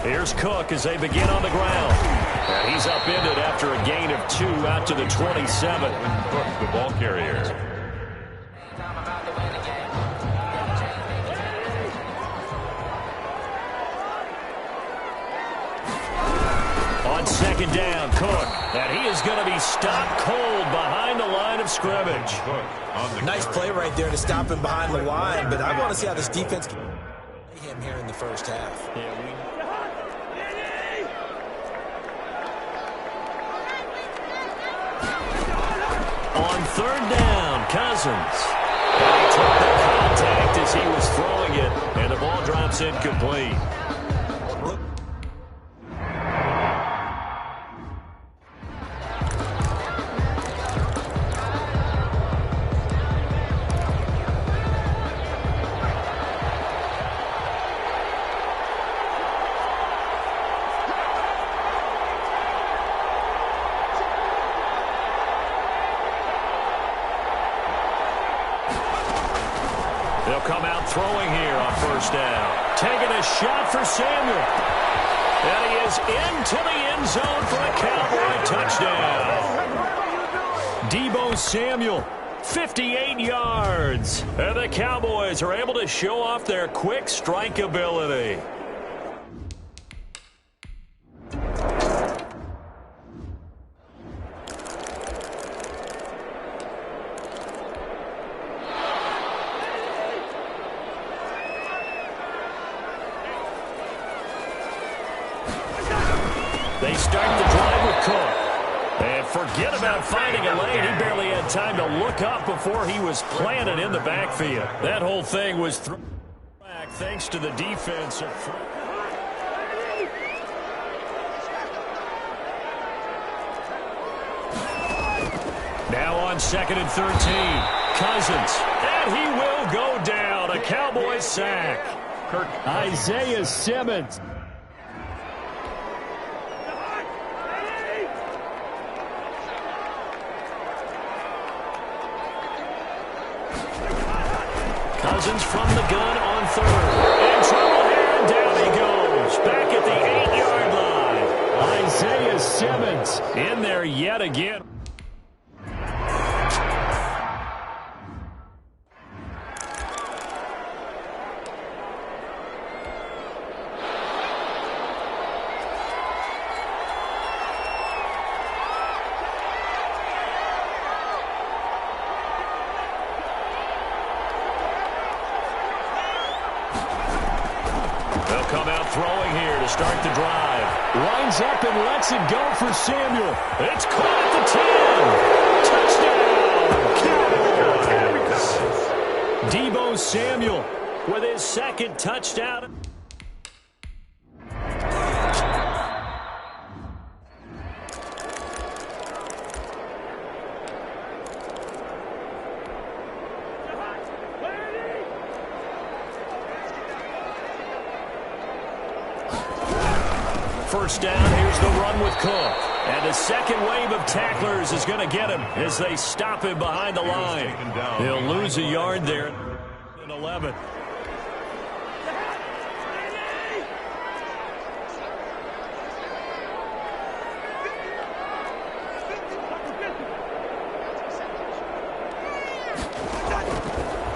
Here's Cook as they begin on the ground. And he's upended after a gain of 2 out to the 27. Cook, the ball carrier. On second down, Cook. And he is going to be stopped cold behind the line of scrimmage. Nice play right there to stop him behind the line, but I want to see how this defense can play him here in the first half. On third down, Cousins. And he took the contact as he was throwing it, and the ball drops incomplete. They'll come out throwing here on first down. Taking a shot for Samuel. And he is into the end zone for a Cowboy touchdown. Deebo Samuel, 58 yards. And the Cowboys are able to show off their quick strike ability. They start the drive with Cook. And forget about finding a lane. He barely had time to look up before he was planted in the backfield. That whole thing was thrown back thanks to the defense. Now on second and 13. Cousins. And he will go down. A Cowboy sack. Isaiah Simmons. Cousins from the gun on third. In trouble here, and down he goes. Back at the 8-yard line. Isaiah Simmons in there yet again. Come out throwing here to start the drive. Lines up and lets it go for Samuel. It's caught at the 10. Touchdown, Cowboys. Deebo Samuel with his second touchdown. First down, here's the run with Cook. And the second wave of tacklers is going to get him as they stop him behind the line. He'll lose a yard there at 11.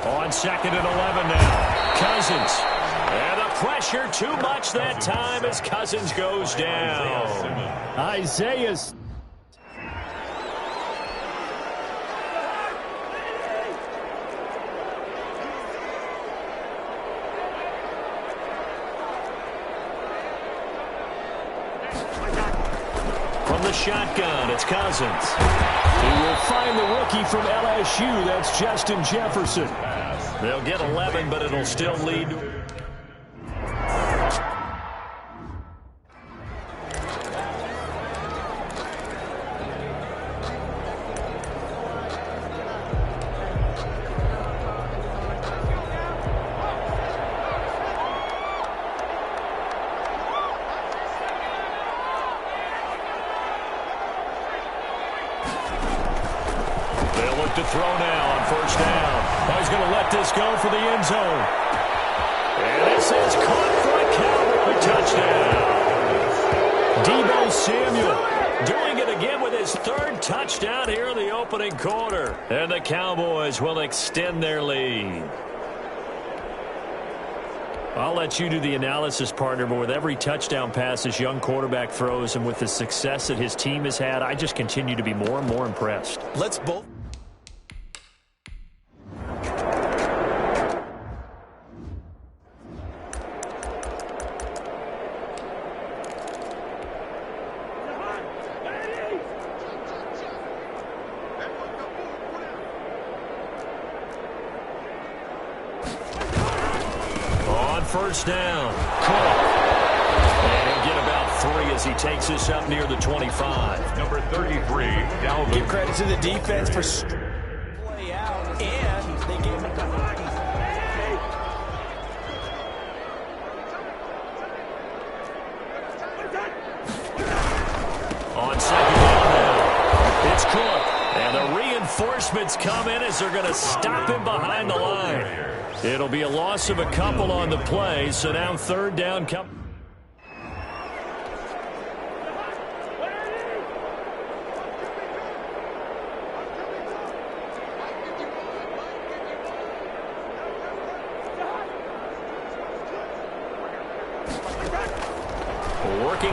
On second and 11 now. Cousins. And the pressure too much that time as Cousins goes down. Isaiah. From the shotgun, it's Cousins. He will find the rookie from LSU. That's Justin Jefferson. They'll get 11, but it'll still lead to... to throw now on first down. Oh, he's going to let this go for the end zone. And this is caught for a Cowboy touchdown. Deebo Samuel doing it again with his third touchdown here in the opening quarter. And the Cowboys will extend their lead. I'll let you do the analysis, partner, but with every touchdown pass this young quarterback throws and with the success that his team has had, I just continue to be more and more impressed. Let's both. First down. And he'll get about 3 as he takes this up near the 25. Number 33, Dalvin. Give credit to the defense for play out, and they gave him on second down now. It's Cook. And the reinforcements come in as they're going to stop him behind the line. It'll be a loss of a couple on the play, so now third down. Working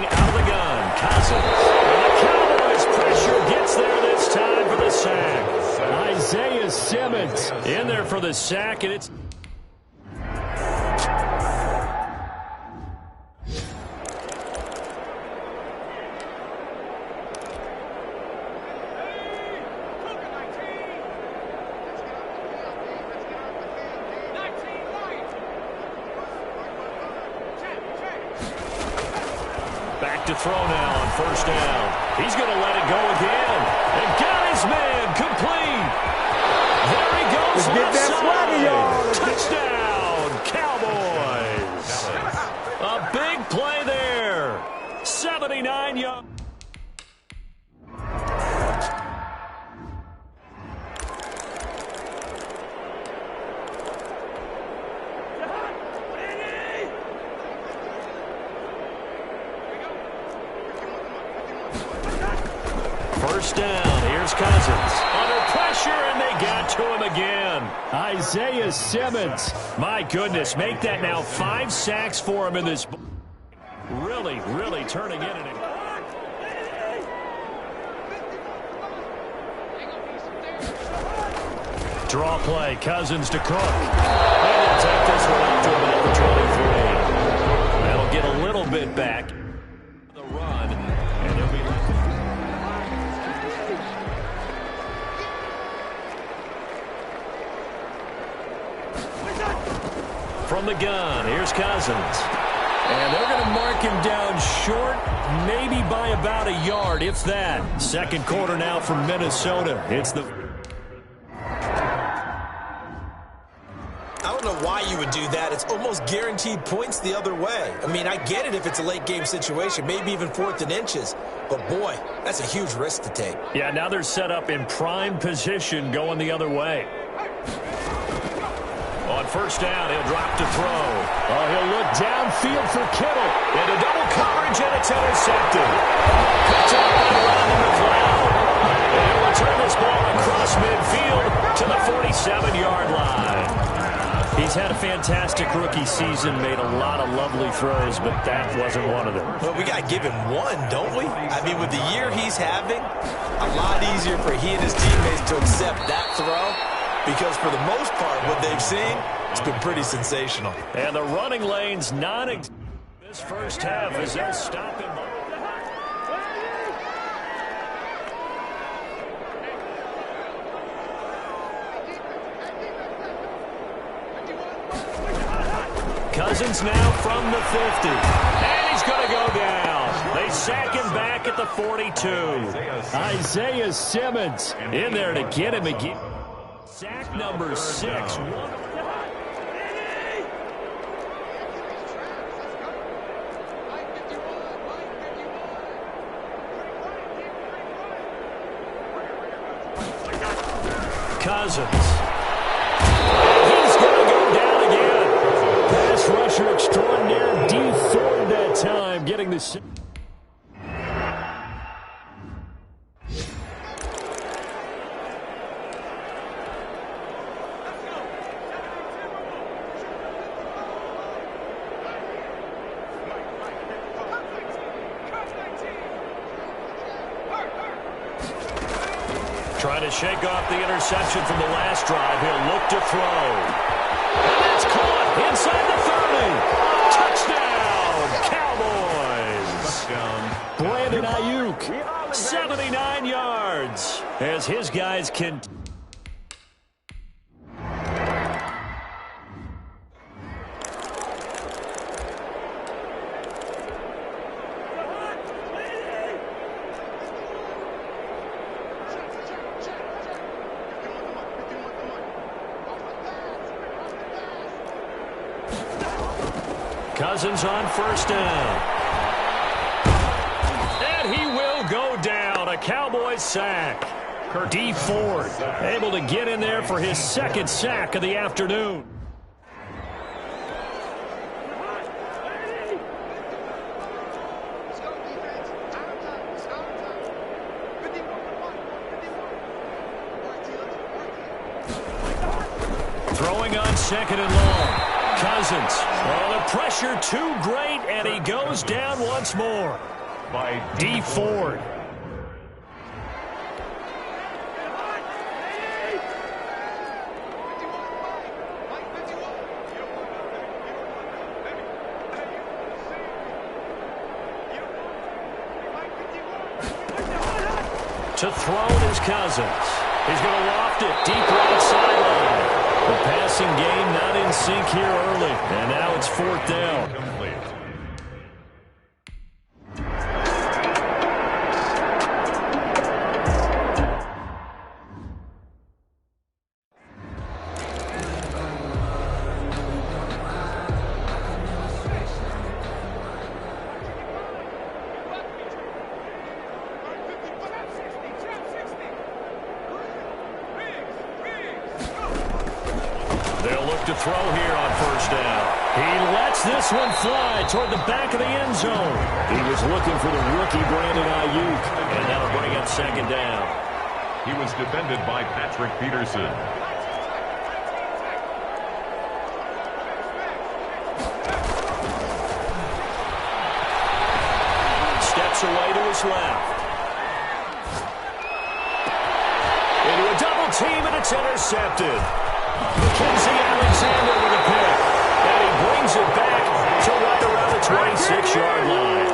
out of the gun, Cousins. And the Cowboys pressure gets there this time for the sack. Isaiah Simmons in there for the sack, and it's... Back to throw now on first down. He's going to let it go again. And got his man complete. There he goes. Let's get that swagger, y'all. Touchdown, Cowboys. A big play there. 79 yards. First down, here's Cousins. Under pressure, and they got to him again. Isaiah Simmons. My goodness, make that now 5 sacks for him in this. Really, really turning in an... Draw play, Cousins to Cook. And he'll take this one up to about the 23. That'll get a little bit back. The run, and he'll be left. From the gun, here's Cousins. And they're going to mark him down short, maybe by about a yard, if that. Second quarter now from Minnesota. It's the... I don't know why you would do that. It's almost guaranteed points the other way. I mean, I get it if it's a late game situation, maybe even 4th and inches. But, boy, that's a huge risk to take. Yeah, now they're set up in prime position going the other way. On first down, he'll drop to throw. Oh, he'll look downfield for Kittle. Into double coverage, and it's intercepted. Picked up by Rodney McLeod. And he'll return this ball across midfield to the 47-yard line. He's had a fantastic rookie season, made a lot of lovely throws, but that wasn't one of them. Well, we got to give him one, don't we? I mean, with the year he's having, a lot easier for he and his teammates to accept that throw. Because for the most part, what they've seen, it's been pretty sensational. And the running lane's not this first half as they'll stop him. Cousins now from the 50. And he's going to go down. They sack him back at the 42. Isaiah Simmons in there to get him again. Sack number 6. Cousins. He's going to go down again. Pass rusher extraordinaire. D Ford that time getting the... to shake off the interception from the last drive. He'll look to throw. And that's caught inside the 30. Touchdown, Cowboys. Brandon Ayuk, 79 yards, as his guys can... Cousins on first down. And he will go down. A Cowboys sack. D. Ford able to get in there for his second sack of the afternoon. Throwing on second and long. Cousins. Oh, the pressure too great, and he goes down once more. By D. Ford. To throw is Cousins. He's going to loft it deep right sideline. The passing game not in sync here early, and now it's fourth down. complete. They'll look to throw here on first down. He lets this one fly toward the back of the end zone. He was looking for the rookie Brandon Ayuk, and that'll bring up second down. He was defended by Patrick Peterson. Steps away to his left. Into a double team, and it's intercepted. Mackenzie Alexander with a pick. And he brings it back to right around the 26-yard line.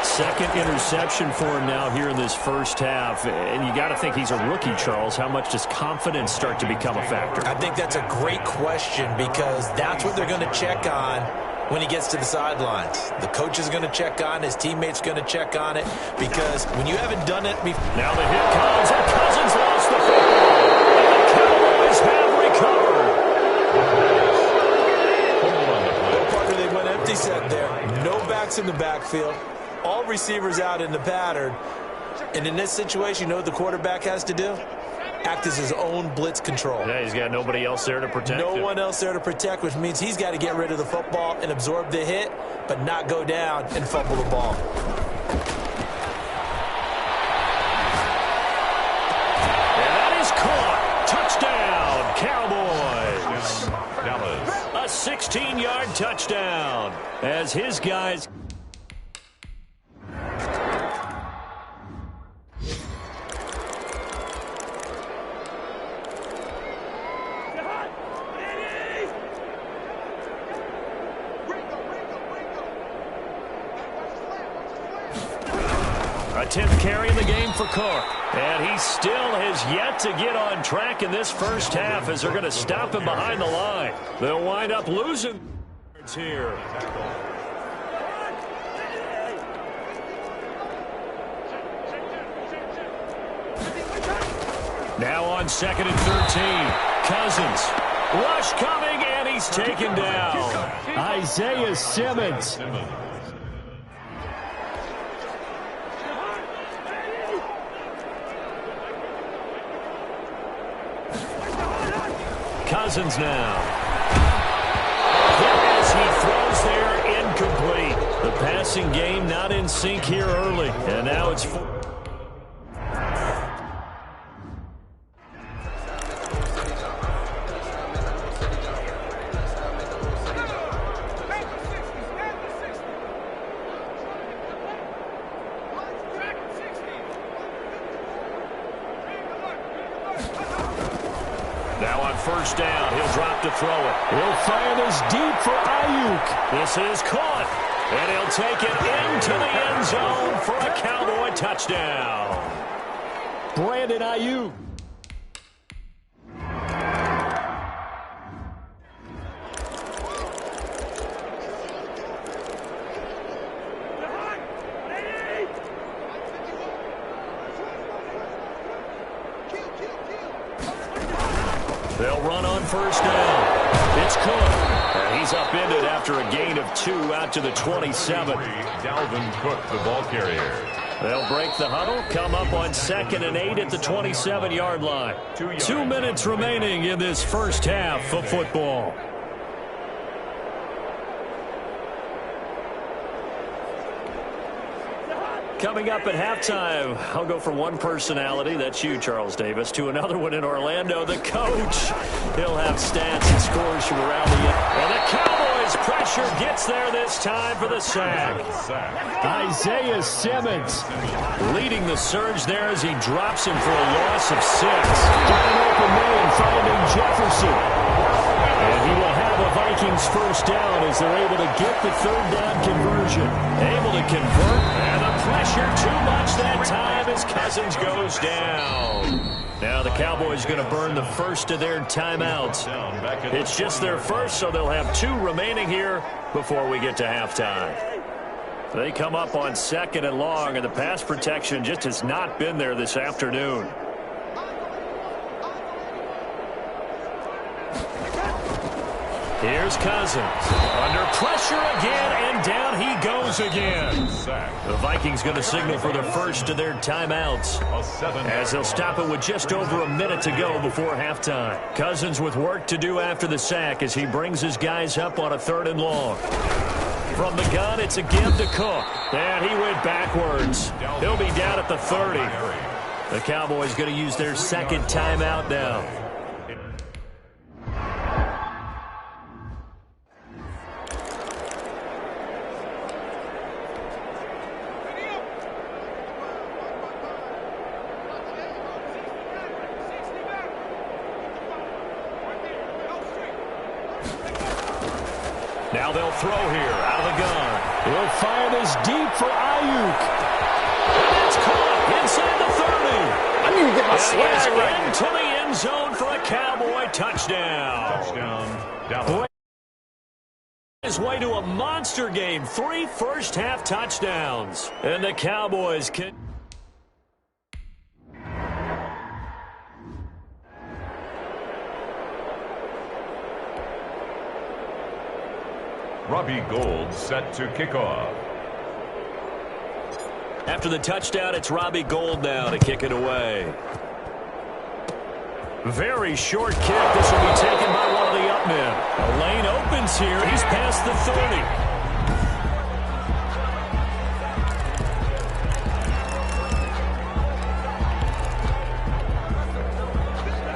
Second interception for him now here in this first half. And you got to think he's a rookie, Charles. How much does confidence start to become a factor? I think that's a great question because that's what they're going to check on when he gets to the sidelines. The coach is going to check on, his teammates going to check on it because when you haven't done it before. Now the hit comes, and Cousins lost the football. And the Cowboys have recovered. Parker, they went empty set there. No backs in the backfield. All receivers out in the pattern. And in this situation, you know what the quarterback has to do? Act as his own blitz control. Yeah, he's got nobody else there to protect him. No one else there to protect, which means he's got to get rid of the football and absorb the hit, but not go down and fumble the ball. And that is caught. Touchdown, Cowboys. Dallas. A 16-yard touchdown as his guys... A 10th carry in the game for Cook. And he still has yet to get on track in this first half as they're going to stop him behind the line. They'll wind up losing here. Now on second and 13. Cousins. Rush coming, and he's taken down. Isaiah Simmons. Cousins now. As he throws there, incomplete. The passing game not in sync here early. And now it's... first down. He'll drop to throw it. He'll fire this deep for Ayuk. This is caught. And he'll take it into the end zone for a Cowboy touchdown. Brandon Ayuk. They'll run on first down. It's Cook. And he's upended after a gain of 2 out to the 27. Dalvin Cook, the ball carrier. They'll break the huddle, come up on 2nd and 8 at the 27-yard line. 2 minutes remaining in this first half of football. Coming up at halftime, I'll go from one personality, that's you, Charles Davis, to another one in Orlando, the coach. He'll have stats and scores from around the end. And the Cowboys' pressure gets there this time for the sack. Isaiah Simmons leading the surge there as he drops him for a loss of 6. Got an open man finding Jefferson. And he will have a Vikings first down as they're able to get the third down conversion. Able to convert, and the pressure too much that time as Cousins goes down. Now the Cowboys going to burn the first of their timeouts. It's just their first, so they'll have 2 remaining here before we get to halftime. They come up on 2nd and long, and the pass protection just has not been there this afternoon. Here's Cousins. Under pressure again, and down he goes again. The Vikings going to signal for the first of their timeouts as they'll stop it with just over a minute to go before halftime. Cousins with work to do after the sack as he brings his guys up on a 3rd and long. From the gun, it's a give to Cook. And he went backwards. He'll be down at the 30. The Cowboys going to use their 2nd timeout now. Now they'll throw here out of the gun. He'll fire this deep for Ayuk. And it's caught inside the 30. I need to get my swag right. Into the end zone for a Cowboy touchdown. Dallas. His way to a monster game. 3 first-half touchdowns. And the Cowboys can... Robbie Gould set to kick off. After the touchdown, it's Robbie Gould now to kick it away. Very short kick. This will be taken by one of the up men. A lane opens here. He's past the 30.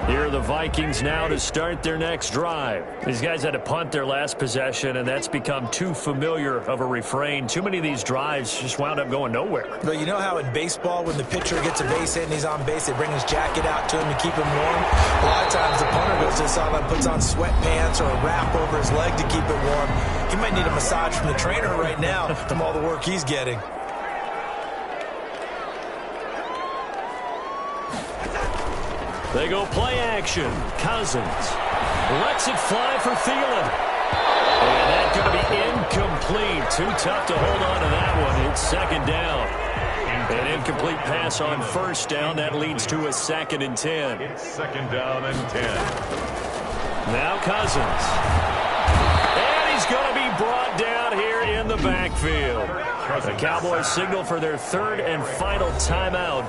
Here are the Vikings now to start their next drive. These guys had to punt their last possession, and that's become too familiar of a refrain. Too many of these drives just wound up going nowhere. But you know how in baseball, when the pitcher gets a base hit and he's on base, they bring his jacket out to him to keep him warm? A lot of times the punter goes to the sideline, puts on sweatpants or a wrap over his leg to keep it warm. He might need a massage from the trainer right now from all the work he's getting. They go play action. Cousins lets it fly for Thielen. And that's going to be incomplete. Too tough to hold on to that one. It's 2nd down. An incomplete pass on 1st down. That leads to a 2nd and 10. It's 2nd down and 10. Now Cousins. And he's going to be brought down here in the backfield. The Cowboys signal for their 3rd and final timeout,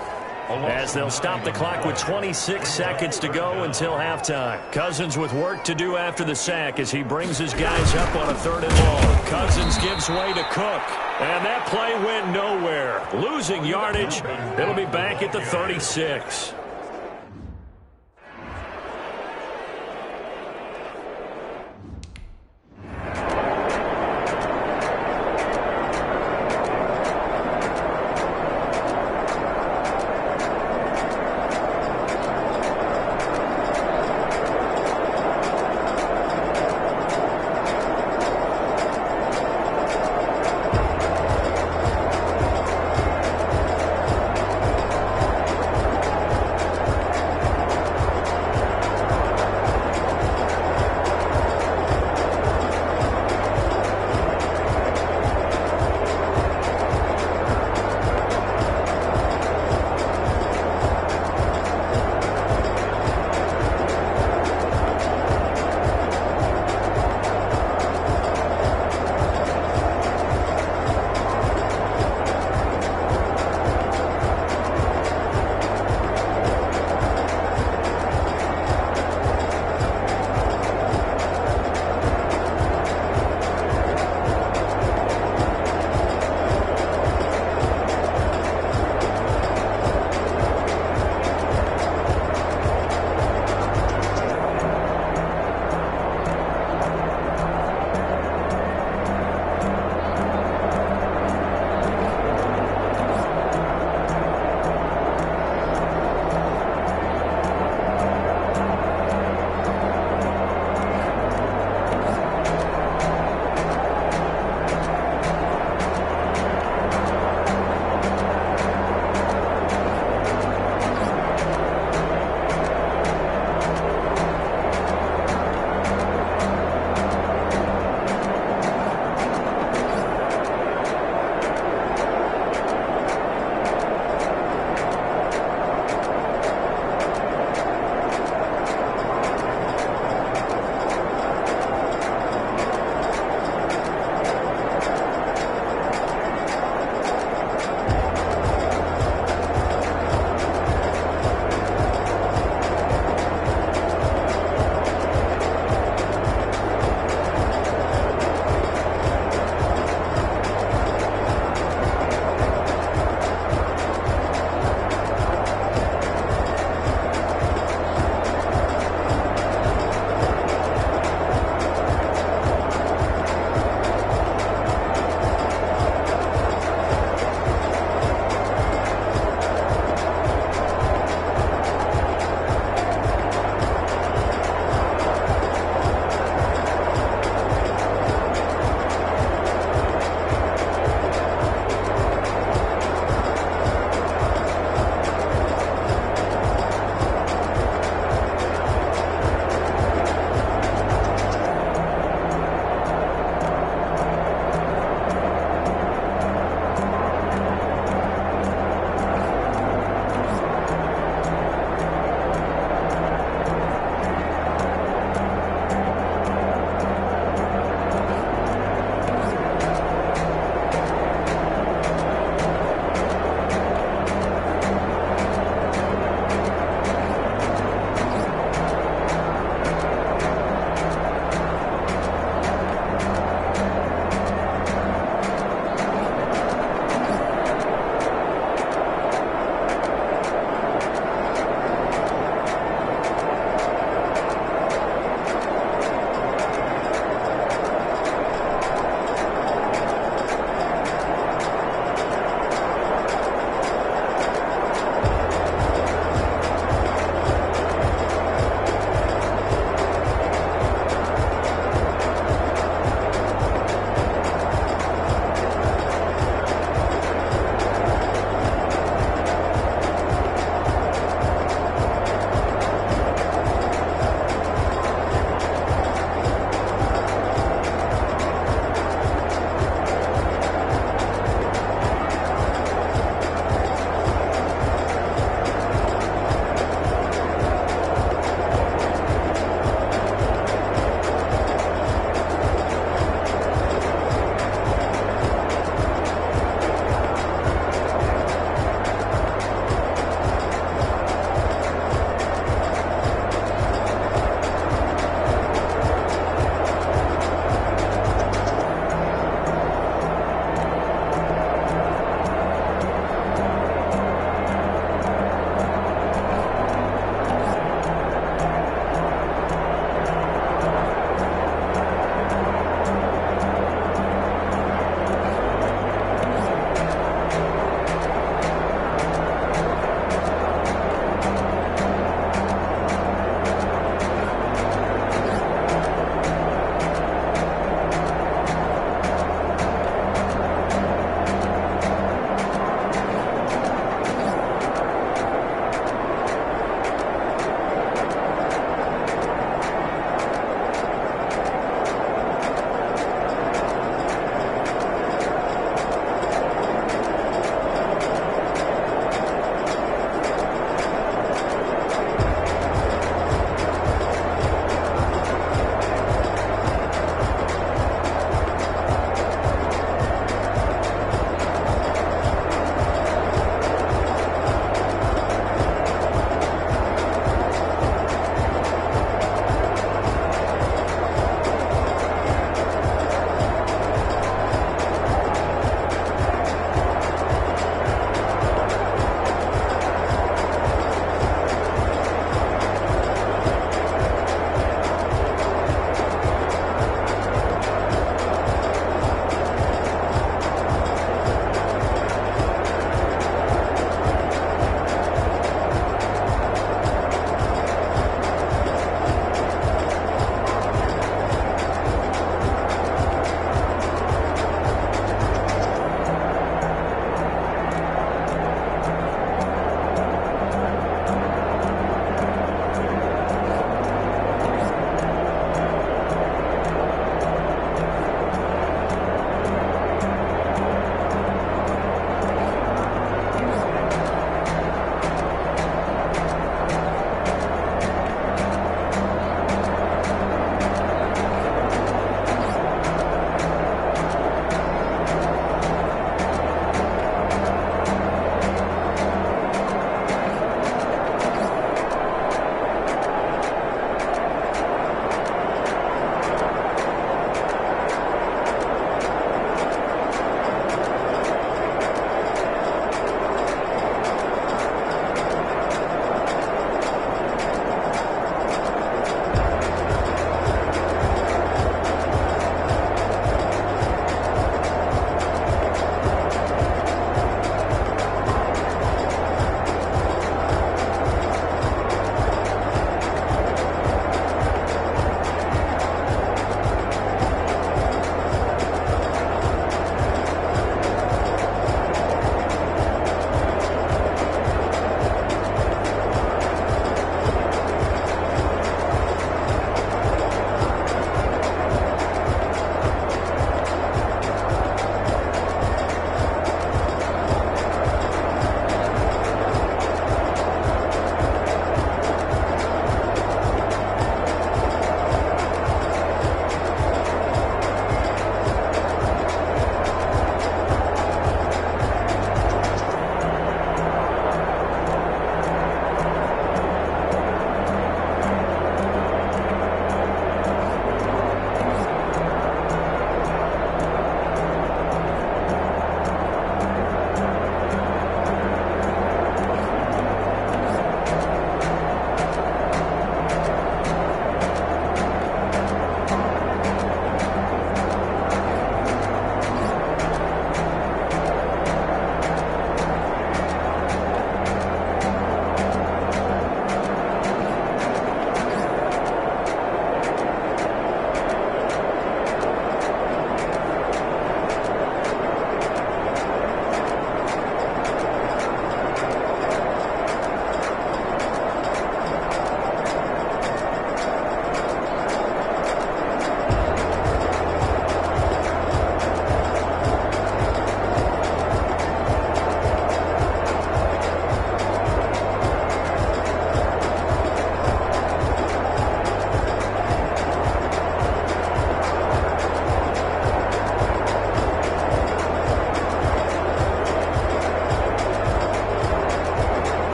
as they'll stop the clock with 26 seconds to go until halftime. Cousins with work to do after the sack as he brings his guys up on a 3rd and long. Cousins gives way to Cook, and that play went nowhere. Losing yardage. It'll be back at the 36.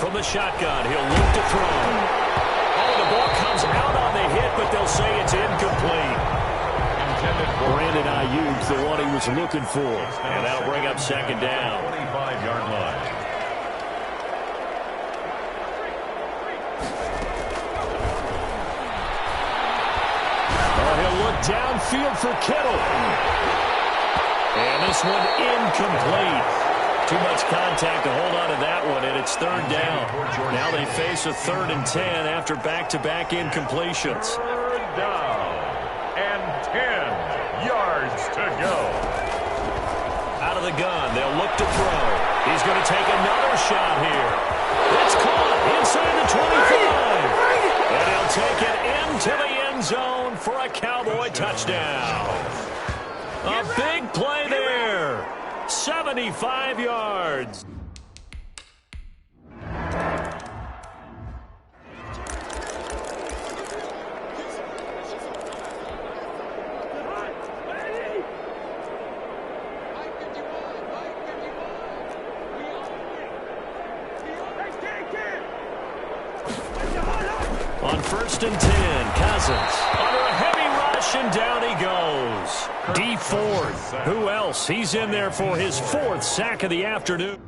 from the shotgun. He'll look to throw. Oh, the ball comes out on the hit, but they'll say it's incomplete. Brandon Ayuk's the one he was looking for. And that'll bring up second down. 25-yard line. He'll look downfield for Kittle. And this one incomplete. Too much contact to hold on to that one, and it's third down. Now they face a 3rd and 10 after back-to-back incompletions. Third down and 10 yards to go. Out of the gun, they'll look to throw. He's going to take another shot here. It's caught inside the 25. And he'll take it into the end zone for a Cowboy touchdown. A big play there. 75 yards. On 1st and 10, Cousins under a heavy rush, and down he goes. D Ford, who else? He's in there for his 4th sack of the afternoon.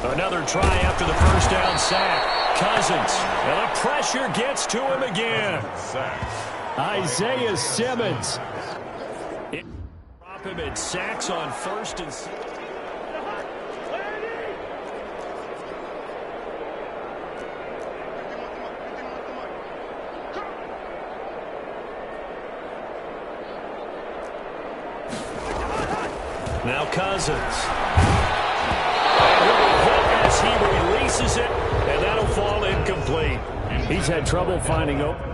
Another try after the first down sack. Cousins, and the pressure gets to him again. Isaiah Simmons. Drop him at sacks on 1st and 6. Now Cousins. As he releases it, and that'll fall incomplete. He's had trouble finding open.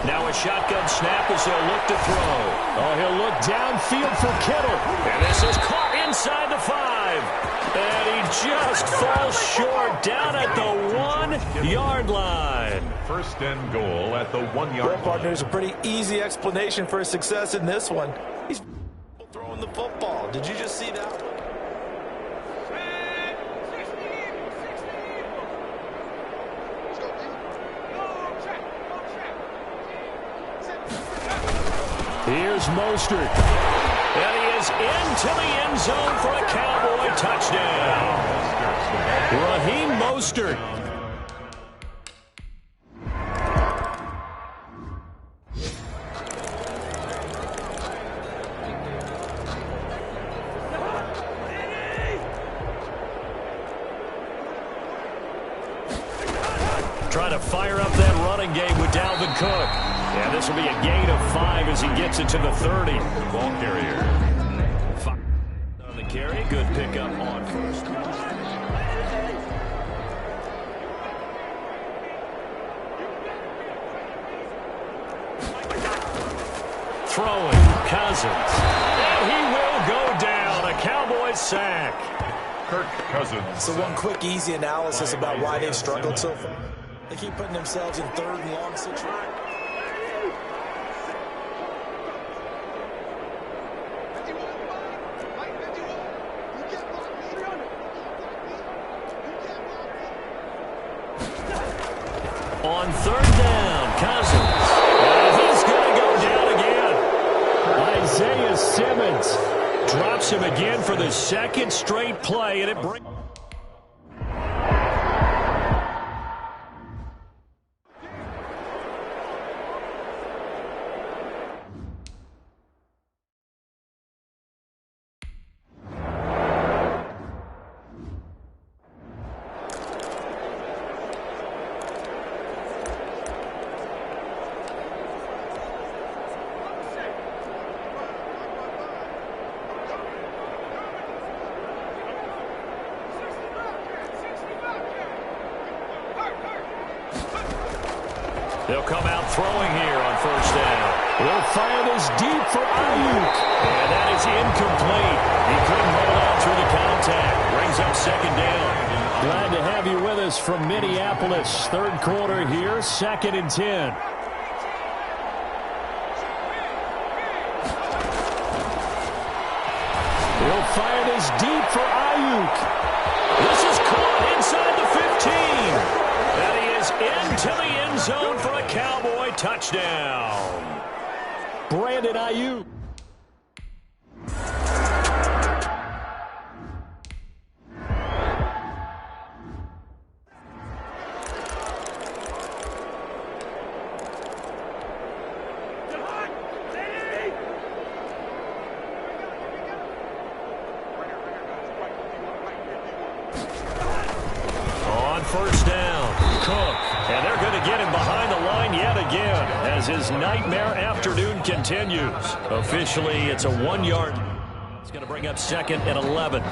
Now a shotgun snap as they'll look to throw. Oh, he'll look downfield for Kittle. And this is caught inside the 5. And he just falls short down at the 1-yard line. 1st and goal at the 1-yard line. Partner, there's a pretty easy explanation for his success in this one. He's throwing the football. Did you just see that one? Here's Mostert. And he is into the end zone for a Cowboy touchdown. Raheem Mostert. Trying to fire up that running game with Dalvin Cook. Yeah, this will be a gain of 5 as he gets it to the 30. Ball carrier. 5 on the carry. Good pickup on 1st. Throwing, Cousins. And he will go down. A Cowboy sack. Kirk Cousins. So one quick, easy analysis about why they've struggled so far. They keep putting themselves in 3rd and long situations. On 3rd down, Cousins. And he's going to go down again. Isaiah Simmons drops him again for the 2nd straight play, and it brings... They'll come out throwing here on first down. Will fire this deep for Ayuk. And that is incomplete. He couldn't hold on through the contact. Brings up second down. Glad to have you with us from Minneapolis. Third quarter here, 2nd and 10. He'll fire this deep for Ayuk. This is caught inside the 15. And he is into the end zone for a Cowboy touchdown. Brandon Ayuk. First down, Cook, and they're going to get him behind the line yet again as his nightmare afternoon continues. Officially, it's a 1-yard. It's going to bring up 2nd and 11.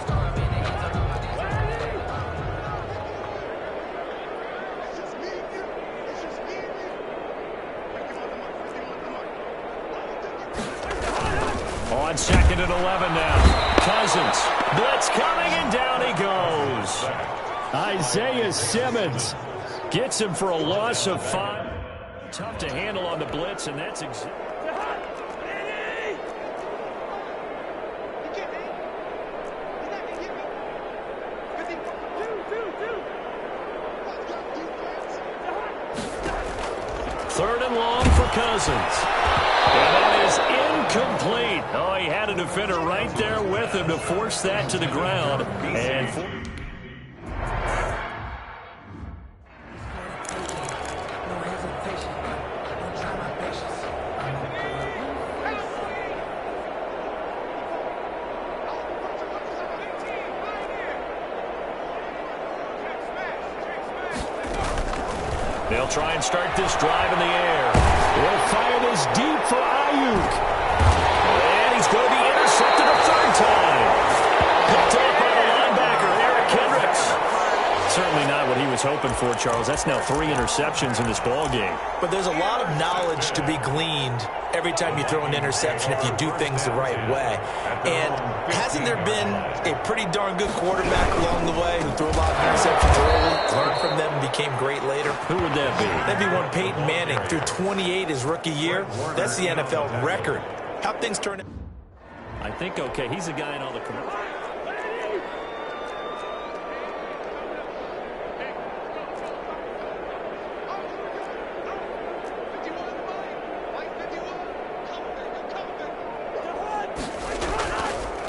On 2nd and 11 now, Cousins, blitz coming, and down he goes. Isaiah Simmons gets him for a loss of 5. Tough to handle on the blitz, and that's exactly. Third and long for Cousins. And that is incomplete. Oh, he had a defender right there with him to force that to the ground. And they'll try and start this drive in the air. They'll fire this deep for Ayuk. And he's going to be intercepted a third time. Picked up by the linebacker, Eric Kendricks. Certainly not what he was hoping for, Charles. That's now 3 interceptions in this ball game. But there's a lot of knowledge to be gleaned every time you throw an interception if you do things the right way. And hasn't there been a pretty darn good quarterback along the way who threw a lot of interceptions early, learned from them, and became great later? Who would that be? That'd be one Peyton Manning. Threw 28 his rookie year. That's the NFL record. How things turn out? I think, okay, he's a guy in all the commercials.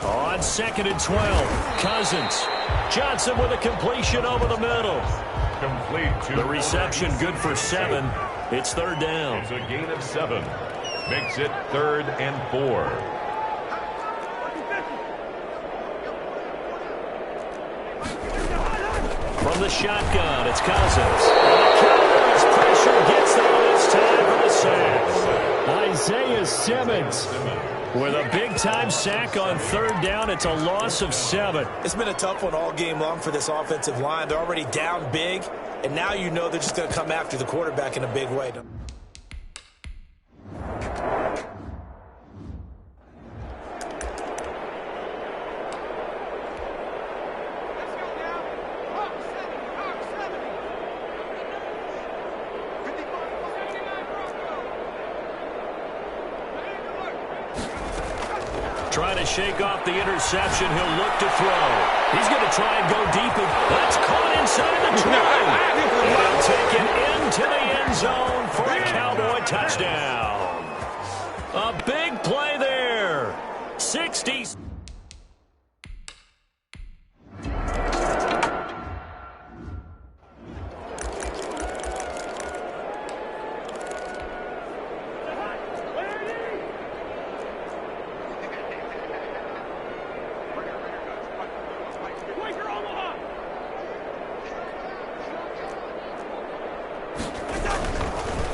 On 2nd and 12, Cousins. Johnson with a completion over the middle. Complete to the reception good for 7. It's third down. It's a gain of 7. Makes it 3rd and 4. From the shotgun, it's Cousins. The Cowboys pressure gets them this time for the sack. Isaiah Simmons with a big-time sack on third down. It's a loss of 7. It's been a tough one all game long for this offensive line. They're already down big, and now you know they're just going to come after the quarterback in a big way. Trying to shake off the interception. He'll look to throw. He's going to try and go deep. That's caught inside the 20. He'll take it into the end zone for a Cowboy touchdown. A big play there. 60.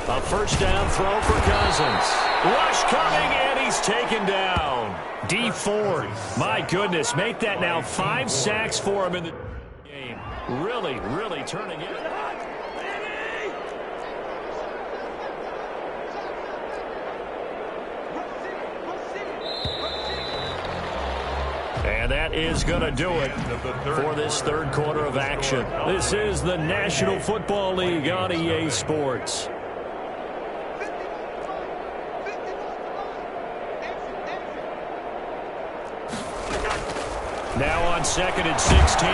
A first down throw for Cousins. Rush coming, and he's taken down. D Ford, my goodness, make that now 5 sacks for him in the game. Really, really turning it. And that is going to do it for this third quarter of action. This is the National Football League on EA Sports. Now on 2nd and 16,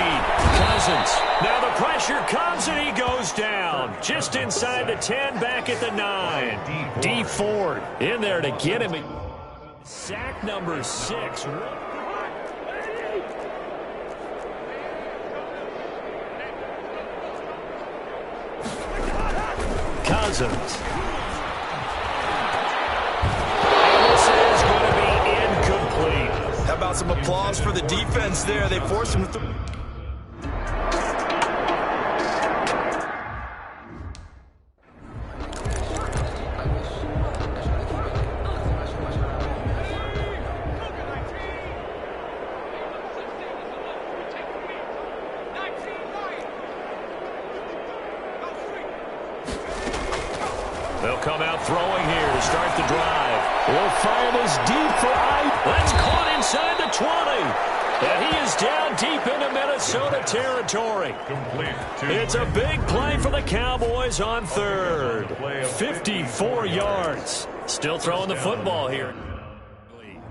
Cousins. Now the pressure comes and he goes down. Just inside the 10, back at the 9. D Ford in there to get him. Sack number 6. Cousins. This is going to be incomplete. How about some applause for the defense there? They forced him to They'll come out throwing here to start the drive. Will fire this deep for Ike. That's caught inside the 20. And he is down deep into Minnesota territory. It's a big play for the Cowboys on 3rd. 54 yards. Still throwing the football here.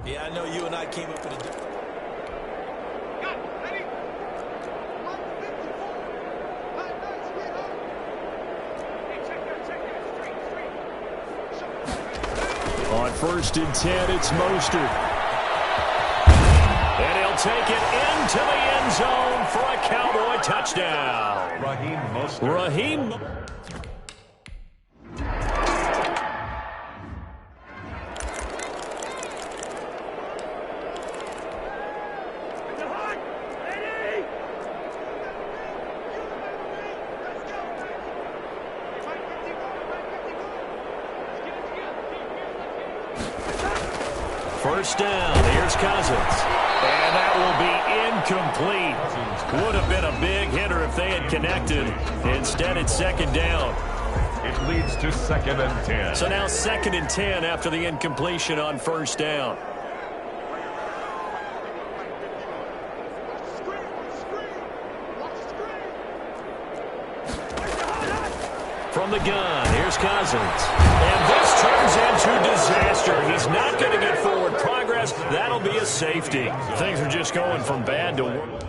Yeah, I know you and I came up with a different. On 1st and 10, it's Mostert. And he'll take it into the end zone for a Cowboy touchdown. Raheem Mostert. First down, here's Cousins. And that will be incomplete. Would have been a big hitter if they had connected. Instead, it's 2nd down. It leads to 2nd and 10. So now 2nd and 10 after the incompletion on 1st down. From the gun, here's Cousins. And this turns into disaster. He's not going to get forward progress. That'll be a safety. Things are just going from bad to worse.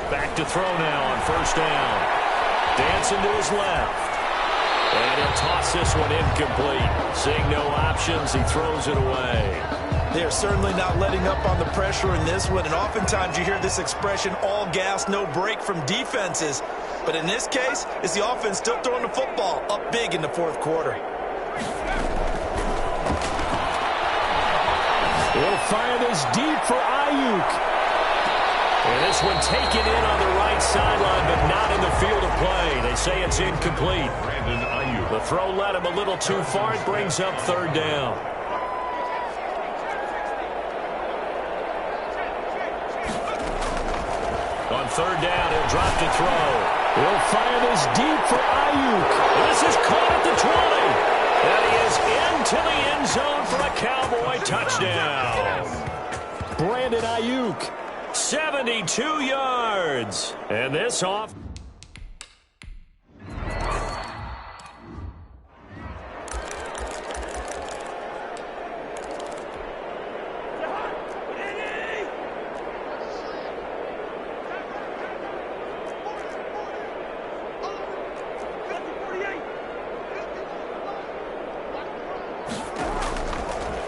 Back to throw now on 1st down. Dancing to his left. And he'll toss this one incomplete. Seeing no options, he throws it away. They're certainly not letting up on the pressure in this one, and oftentimes you hear this expression, all gas, no break from defenses. But in this case, it's the offense still throwing the football up big in the 4th quarter. He'll fire this deep for Ayuk. And this one taken in on the right sideline, but not in the field of play. They say it's incomplete. The throw led him a little too far. It brings up 3rd down. On 3rd down, he'll drop to throw. He'll fire this deep for Ayuk. This is caught at the 20. And he is into the end zone for a Cowboy touchdown. Brandon Ayuk. 72 yards. And this off.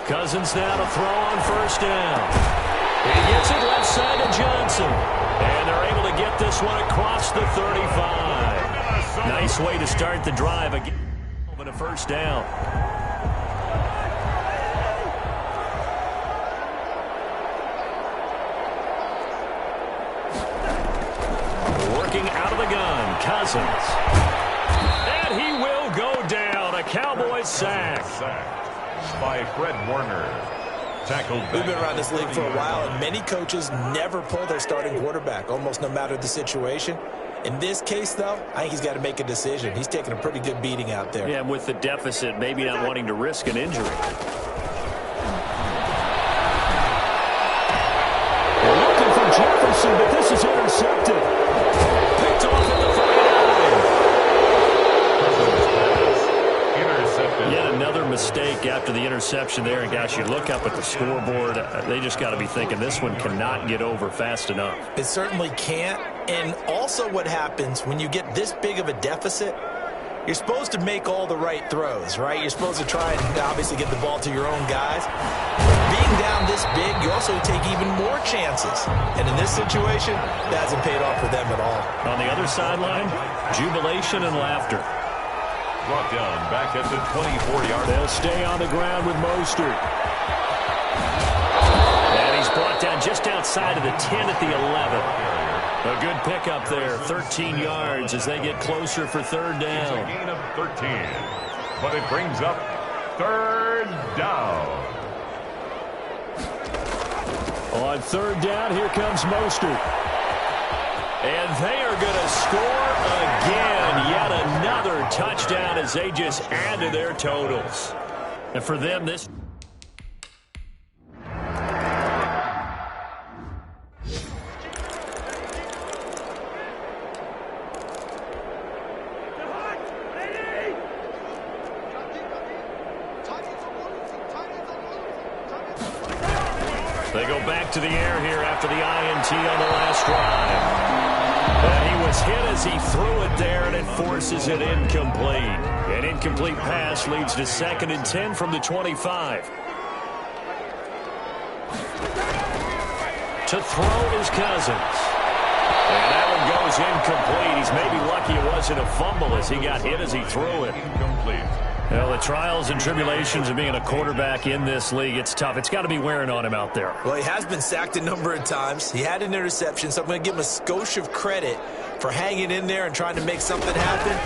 Cousins now to throw on 1st down. He gets it left side to Johnson. And they're able to get this one across the 35. Nice way to start the drive again. A 1st down. Working out of the gun, Cousins. And he will go down. A Cowboys sack. by Fred Warner. Tackled. We've been around this league for a while, and many coaches never pull their starting quarterback, almost no matter the situation. In this case, though, I think he's got to make a decision. He's taking a pretty good beating out there. Yeah, and with the deficit, maybe not wanting to risk an injury. They're looking for Jefferson, but this is intercepted. Picked off at the 49. Intercepted. Yet another mistake after the interception there. And, gosh, you look up at the scoreboard. They just got to be thinking this one cannot get over fast enough. It certainly can't. And also what happens when you get this big of a deficit, you're supposed to make all the right throws, right? You're supposed to try and obviously get the ball to your own guys. But being down this big, you also take even more chances. And in this situation, that hasn't paid off for them at all. On the other sideline, jubilation and laughter. Brought down back at the 24-yard. They'll stay on the ground with Mostert. And he's brought down just outside of the 10 at the 11. A good pickup there, 13 yards as they get closer for third down. It's a gain of 13, but it brings up third down. On third down, here comes Mostert. And they are going to score again. Yet another touchdown as they just add to their totals. And for them, this... They go back to the air here after the INT on the last drive. And he was hit as he threw it there, and it forces it incomplete. An incomplete pass leads to 2nd and 10 from the 25. To throw is Cousins. And that one goes incomplete. He's maybe lucky it wasn't a fumble as he got hit as he threw it. Incomplete. Well, the trials and tribulations of being a quarterback in this league, it's tough. It's got to be wearing on him out there. Well, he has been sacked a number of times. He had an interception, so I'm going to give him a skosh of credit for hanging in there and trying to make something happen,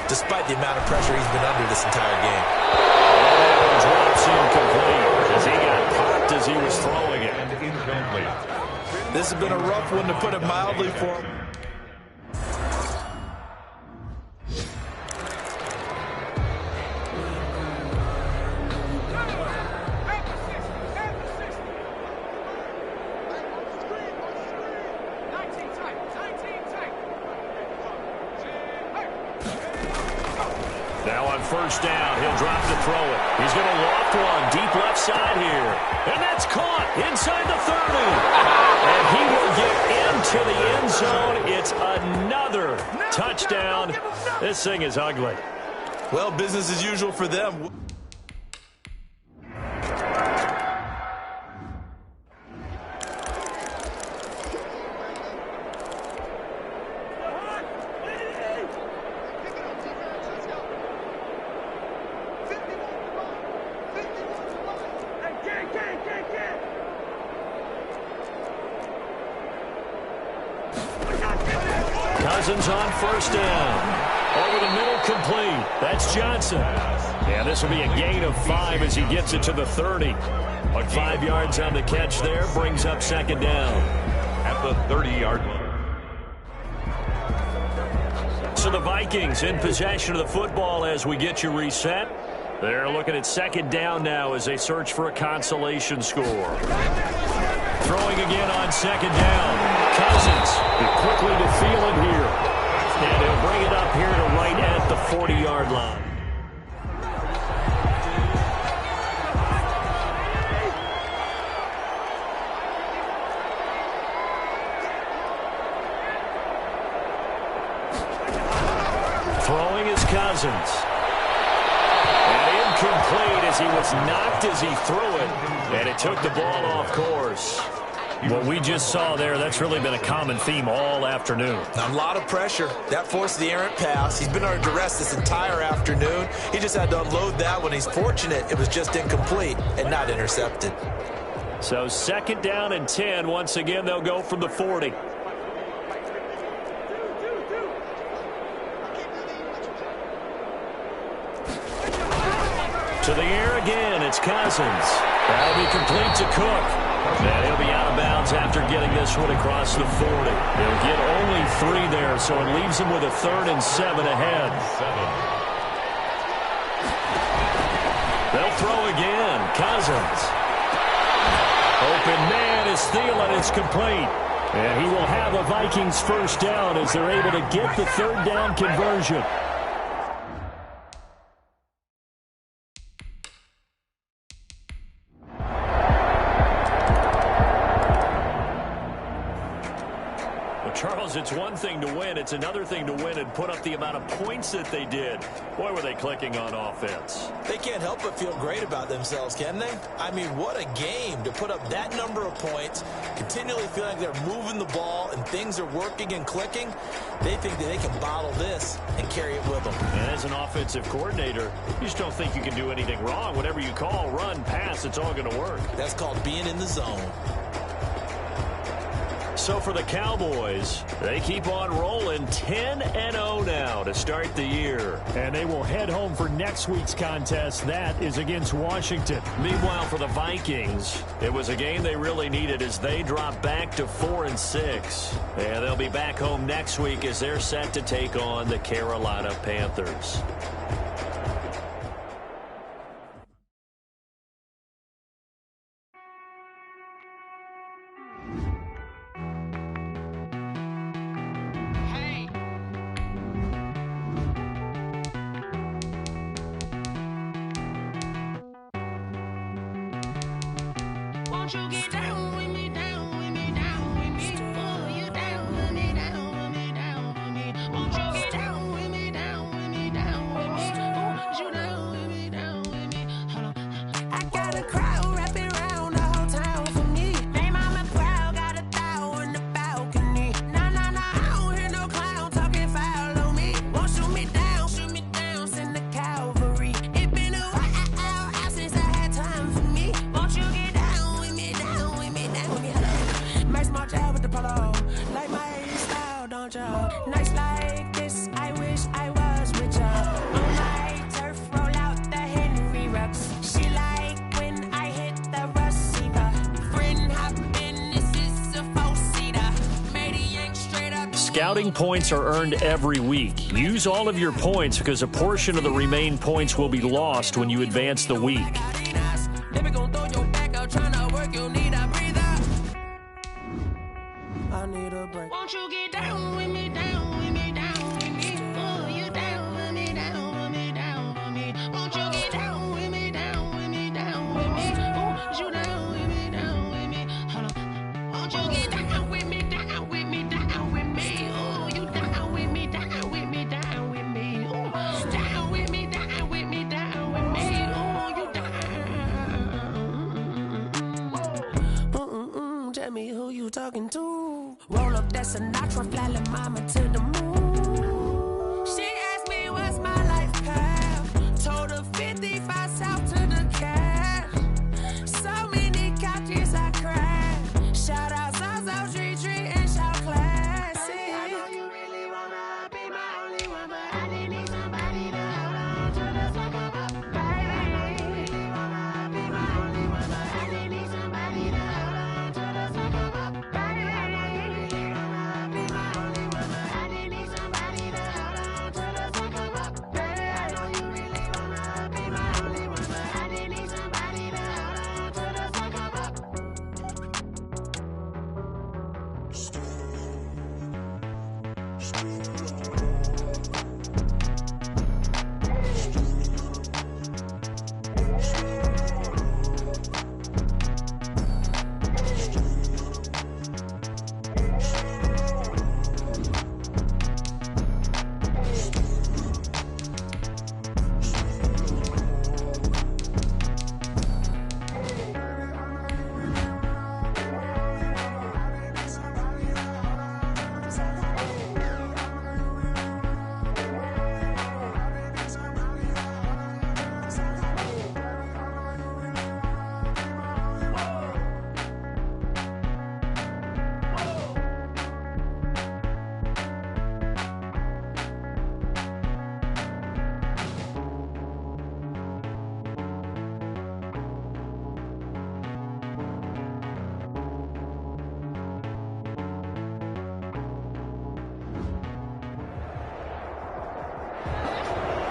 despite the amount of pressure he's been under this entire game. And that one drops incomplete as he got popped as he was throwing it. And incomplete. This has been a rough one, to put it mildly, for him. Now on first down, he'll drop to throw it. He's going to loft one deep left side here. And that's caught inside the 30. And he will get into the end zone. It's another touchdown. This thing is ugly. Well, business as usual for them. Cousins on first down. Over the middle, complete. That's Johnson. Yeah, this will be a gain of 5 as he gets it to the 30. But 5 yards on the catch there brings up 2nd down. At the 30-yard line. So the Vikings in possession of the football as we get you reset. They're looking at 2nd down now as they search for a consolation score. Throwing again on 2nd down. Cousins be quickly to feel it here. And he'll bring it up here to right at the 40-yard line. Throwing is Cousins. And incomplete as he was knocked as he threw it. And it took the ball off course. What we just saw there, that's really been a common theme all afternoon. A lot of pressure. That forced the errant pass. He's been under duress this entire afternoon. He just had to unload that one. He's fortunate it was just incomplete and not intercepted. So 2nd down and 10. Once again, they'll go from the 40. To the air again, it's Cousins. That'll be complete to Cook. And he'll be out of bounds after getting this one across the 40. He'll get only 3 there, so it leaves him with a 3rd and 7 ahead. They'll throw again. Cousins. Open man is Thielen. It's complete. And he will have a Vikings first down as they're able to get the 3rd down conversion. Charles, it's one thing to win. It's another thing to win and put up the amount of points that they did. Boy, were they clicking on offense. They can't help but feel great about themselves, can they? I mean, what a game to put up that number of points, continually feeling like they're moving the ball and things are working and clicking. They think that they can bottle this and carry it with them. And as an offensive coordinator, you just don't think you can do anything wrong. Whatever you call, run, pass, it's all going to work. That's called being in the zone. So for the Cowboys, they keep on rolling 10-0 now to start the year. And they will head home for next week's contest. That is against Washington. Meanwhile, for the Vikings, it was a game they really needed as they drop back to 4-6. And they'll be back home next week as they're set to take on the Carolina Panthers. Scouting points are earned every week. Use all of your points because a portion of the remaining points will be lost when you advance the week. Won't you get down with me, down with me, down with me? Oh, you down with me, down with me, down with me. Won't you get down with me, down with me, down with me? Oh, you down with me, down with me. Hold on. Won't you get down with me, down with me, down with me? Oh, you down with me, down with me, down with me. Oh, down with me, down with me, down with me. Oh, you down. Tell me who you talking to. Roll up that Sinatra, fly la mama to the moon. She asked me what's my life path. Told her 55 south to the cash. So many couches I cried. Shout out South Street and shout classy. I know you really wanna be my only one, but I didn't need somebody to hold on to the sucker up, baby. I know you really wanna be my only one, but I didn't need somebody to hold on to the sucker up, baby.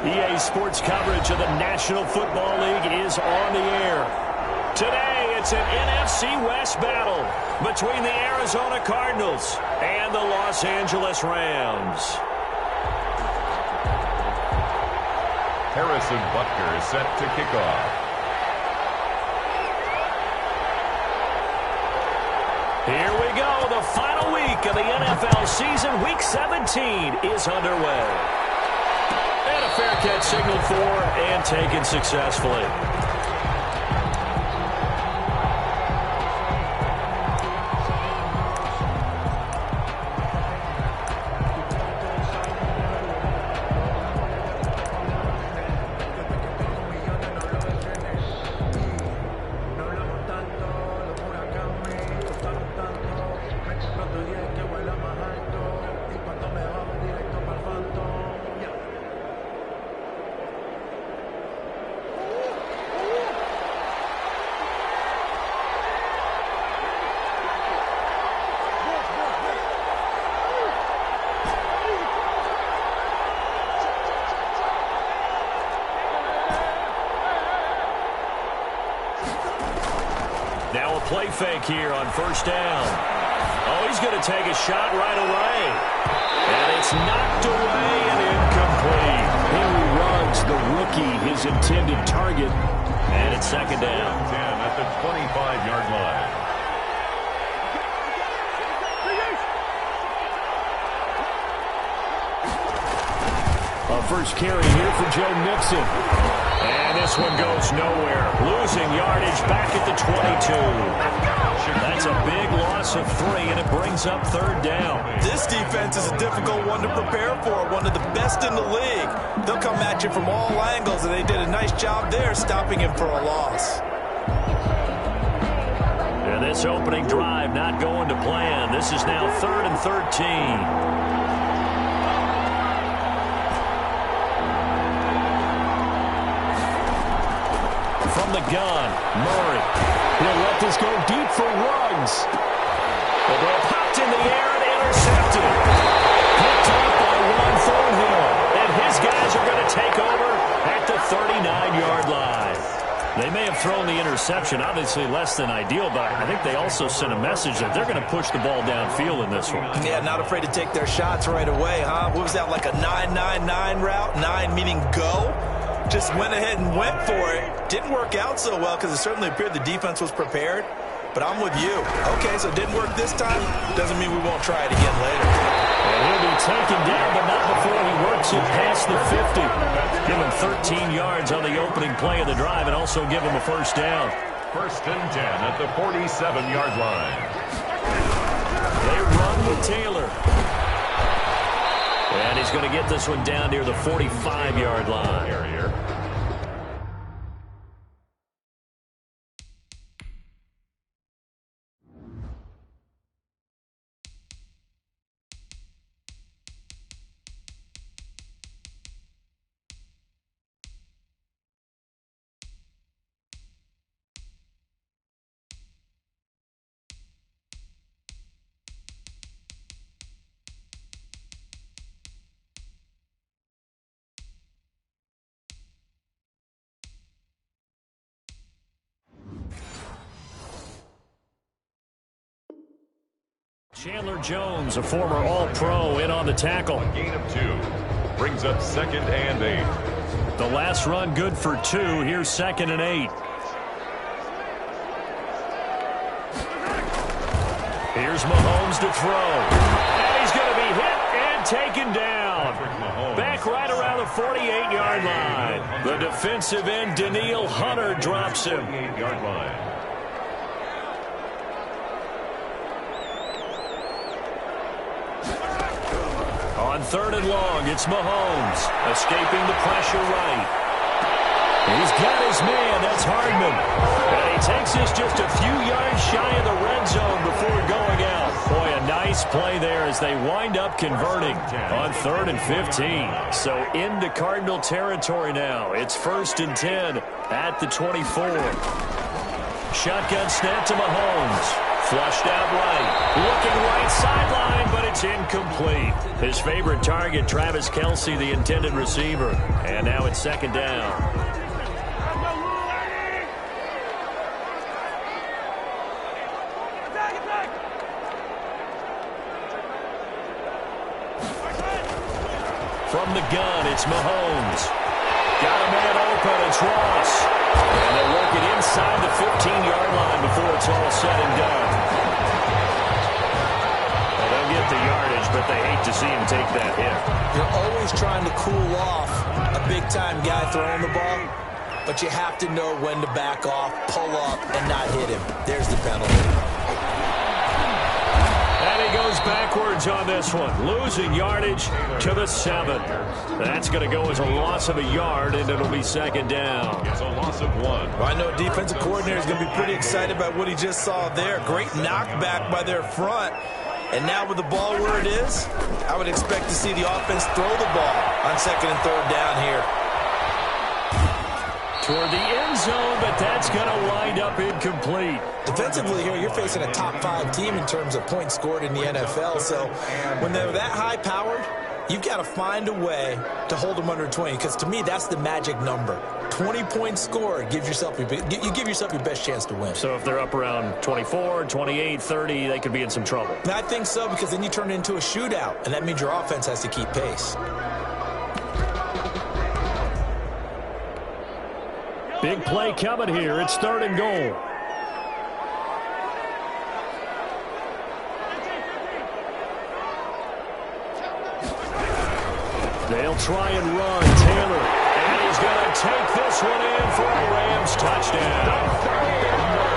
EA Sports coverage of the National Football League is on the air. Today, it's an NFC West battle between the Arizona Cardinals and the Los Angeles Rams. Harrison Butker is set to kick off. Here we go. The final week of the NFL season. Week 17 is underway. And a fair catch signaled for and taken successfully. Now a play fake here on first down. Oh, he's going to take a shot right away. And it's knocked away and incomplete. Henry Ruggs, the rookie, his intended target. And it's second down. 10 at the 25-yard line. A first carry here for Joe Mixon. And this one goes nowhere. Losing yardage back at the 22. That's a big loss of 3, and it brings up third down. This defense is a difficult one to prepare for, one of the best in the league. They'll come at you from all angles, and they did a nice job there stopping him for a loss. And this opening drive not going to plan. This is now 3rd and 13. From the gun, Murray. He'll let this go deep for Ruggs. The ball popped in the air and intercepted. Picked up by Ron Thornhill. And his guys are going to take over at the 39-yard line. They may have thrown the interception, obviously less than ideal, but I think they also sent a message that they're going to push the ball downfield in this one. Yeah, not afraid to take their shots right away, huh? What was that, like a 9-9-9 route? 9 meaning go? Just went ahead and went for it. Didn't work out so well because it certainly appeared the defense was prepared. But I'm with you. Okay, so it didn't work this time. Doesn't mean we won't try it again later. And he'll be taken down, but not before he works it past the 50. Give him 13 yards on the opening play of the drive and also give him a first down. 1st and 10 at the 47-yard line. They run with Taylor. And he's going to get this one down near the 45-yard line. Chandler Jones, a former All-Pro, in on the tackle. A gain of 2. Brings up 2nd and 8. The last run good for 2. Here's 2nd and 8. Here's Mahomes to throw. And he's going to be hit and taken down. Back right around the 48-yard line. The defensive end, Danielle Hunter, drops him. 48-yard line. On 3rd and long, it's Mahomes, escaping the pressure right. He's got his man, that's Hardman. And he takes this just a few yards shy of the red zone before going out. Boy, a nice play there as they wind up converting on 3rd and 15. So into Cardinal territory now. It's 1st and 10 at the 24. Shotgun snap to Mahomes. Flushed out right. Looking right sideline, but it's incomplete. His favorite target, Travis Kelce, the intended receiver. And now it's second down. From the gun, it's Mahomes. Got a man open, it's Ross. And they'll work it inside the 15-yard line before it's all said and done. Well, they'll get the yardage, but they hate to see him take that hit. You're always trying to cool off a big-time guy throwing the ball, but you have to know when to back off, pull up, and not hit him. There's the penalty. And he goes backwards on this one, losing yardage to the 7. That's going to go as a loss of a yard, and it'll be second down. It's a loss of 1. Well, I know defensive coordinator is going to be pretty excited about what he just saw there. Great knockback by their front. And now with the ball where it is, I would expect to see the offense throw the ball on second and third down here. Toward the end zone, but that's going to wind up incomplete. Defensively here, you're facing a top 5 team in terms of points scored in the NFL. So when they're that high-powered, you've got to find a way to hold them under 20. Because to me, that's the magic number. 20 points scored, you give yourself your best chance to win. So if they're up around 24, 28, 30, they could be in some trouble. And I think so, because then you turn it into a shootout, and that means your offense has to keep pace. Big play coming here. It's third and goal. They'll try and run. Taylor. And he's going to take this one in for a Rams touchdown.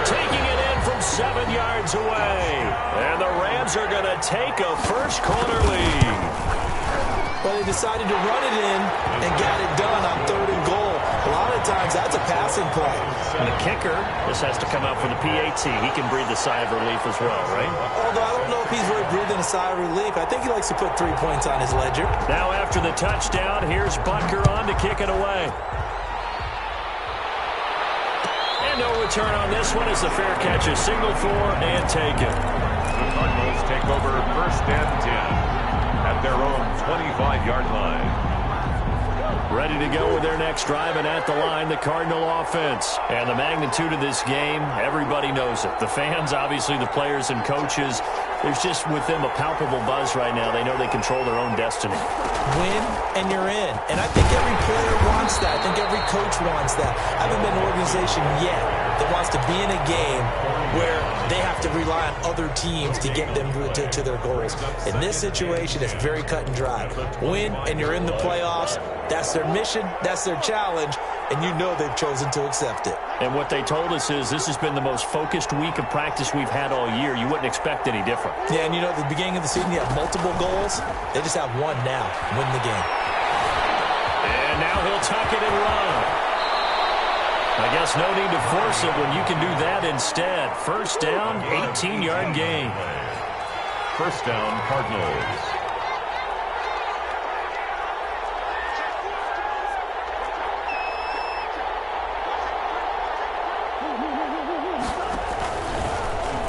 Taking it in from 7 yards away. And the Rams are going to take a first quarter lead. Well, they decided to run it in and got it done on third and goal. A lot of times, that's a passing play. And the kicker, this has to come out for the PAT. He can breathe a sigh of relief as well, right? Although I don't know if he's really breathing a sigh of relief. I think he likes to put 3 points on his ledger. Now after the touchdown, here's Butker on to kick it away. And no return on this one as the fair catch is signaled for and taken. The Cardinals take over first and 10 at their own 25-yard line. Ready to go with their next drive, and at the line, the Cardinal offense. And the magnitude of this game, everybody knows it. The fans, obviously the players and coaches, there's just with them a palpable buzz right now. They know they control their own destiny. Win, and you're in. And I think every player wants that. I think every coach wants that. I haven't been an organization yet that wants to be in a game where they have to rely on other teams to get them to their goals. In this situation, it's very cut and dry. Win, and you're in the playoffs. That's their mission, that's their challenge, and you know they've chosen to accept it. And what they told us is this has been the most focused week of practice we've had all year. You wouldn't expect any different. Yeah, and you know, at the beginning of the season, you have multiple goals. They just have one now, win the game. And now he'll tuck it and run. I guess no need to force it when you can do that instead. First down, 18-yard gain. First down, Cardinals.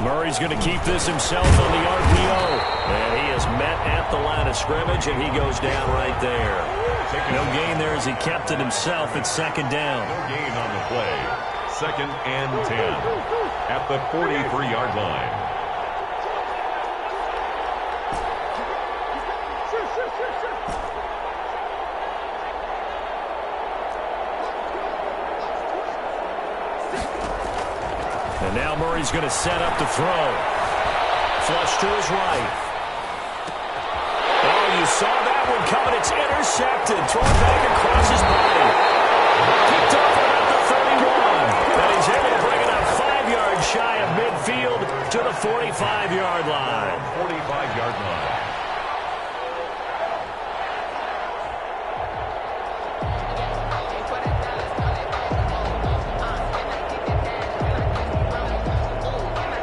Murray's going to keep this himself on the RPO. And he is met at the line of scrimmage, and he goes down right there. No gain there as he kept it himself. It's second down. No gain on the play. Second and 10 at the 43-yard line. And now Murray's going to set up to throw. Flush to his right. Oh, you saw that one coming. It's intercepted. Thrown back across his body. Picked off about the 31. And he's able to bring it up 5 yards shy of midfield to the 45-yard line. 45-yard line.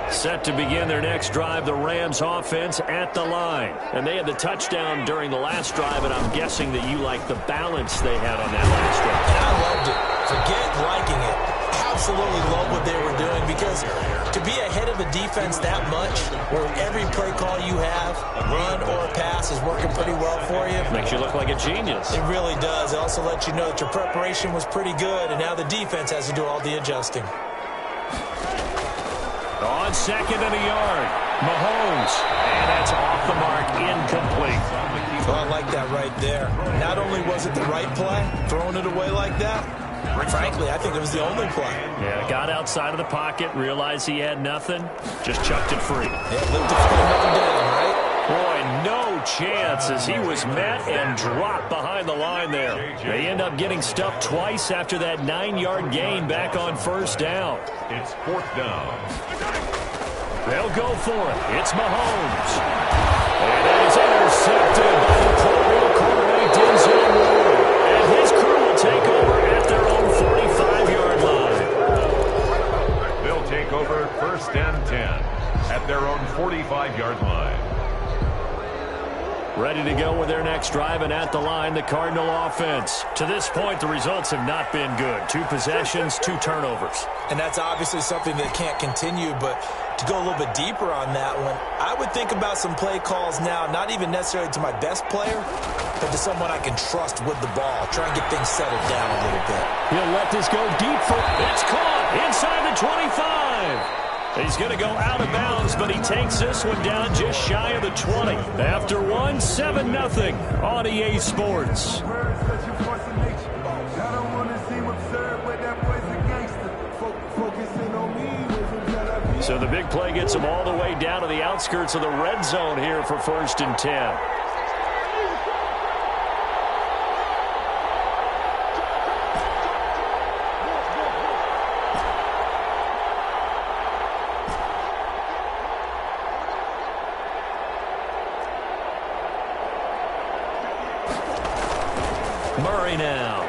Set to begin their next drive, the Rams offense at the line. And they had the touchdown during the last drive, and I'm guessing that you like the balance they had on that last drive. And I loved it. Forget liking it. absolutely love what they were doing, because to be ahead of a defense that much, where every play call you have, run or pass, is working pretty well for you. Makes you look like a genius. It really does. It also lets you know that your preparation was pretty good, and now the defense has to do all the adjusting. On 2nd and a yard, Mahomes. And that's off the mark, incomplete. Well, I like that right there. Not only was it the right play, throwing it away like that, frankly, I think it was the only play. Yeah, got outside of the pocket, realized he had nothing, just chucked it free. Yeah, lived to fight another down, right? Boy, no chance as he was met and dropped behind the line there. They end up getting stuffed twice after that 9-yard gain back on 1st down. It's 4th down. They'll go for it. It's Mahomes. And it is intercepted by the Pro Bowl quarterback, Denzel Ward. And his crew will take over at their own 45-yard line. They'll take over 1st and 10 at their own 45-yard line. Ready to go with their next drive, and at the line, the Cardinal offense. To this point, the results have not been good. 2 possessions, 2 turnovers. And that's obviously something that can't continue, but to go a little bit deeper on that one, I would think about some play calls now, not even necessarily to my best player, but to someone I can trust with the ball. Try and get things settled down a little bit. He'll let this go deep for it's caught inside the 25. He's going to go out of bounds, but he takes this one down just shy of the 20. After one, 7-0 on EA Sports. So the big play gets him all the way down to the outskirts of the red zone here for 1st and 10. Murray now.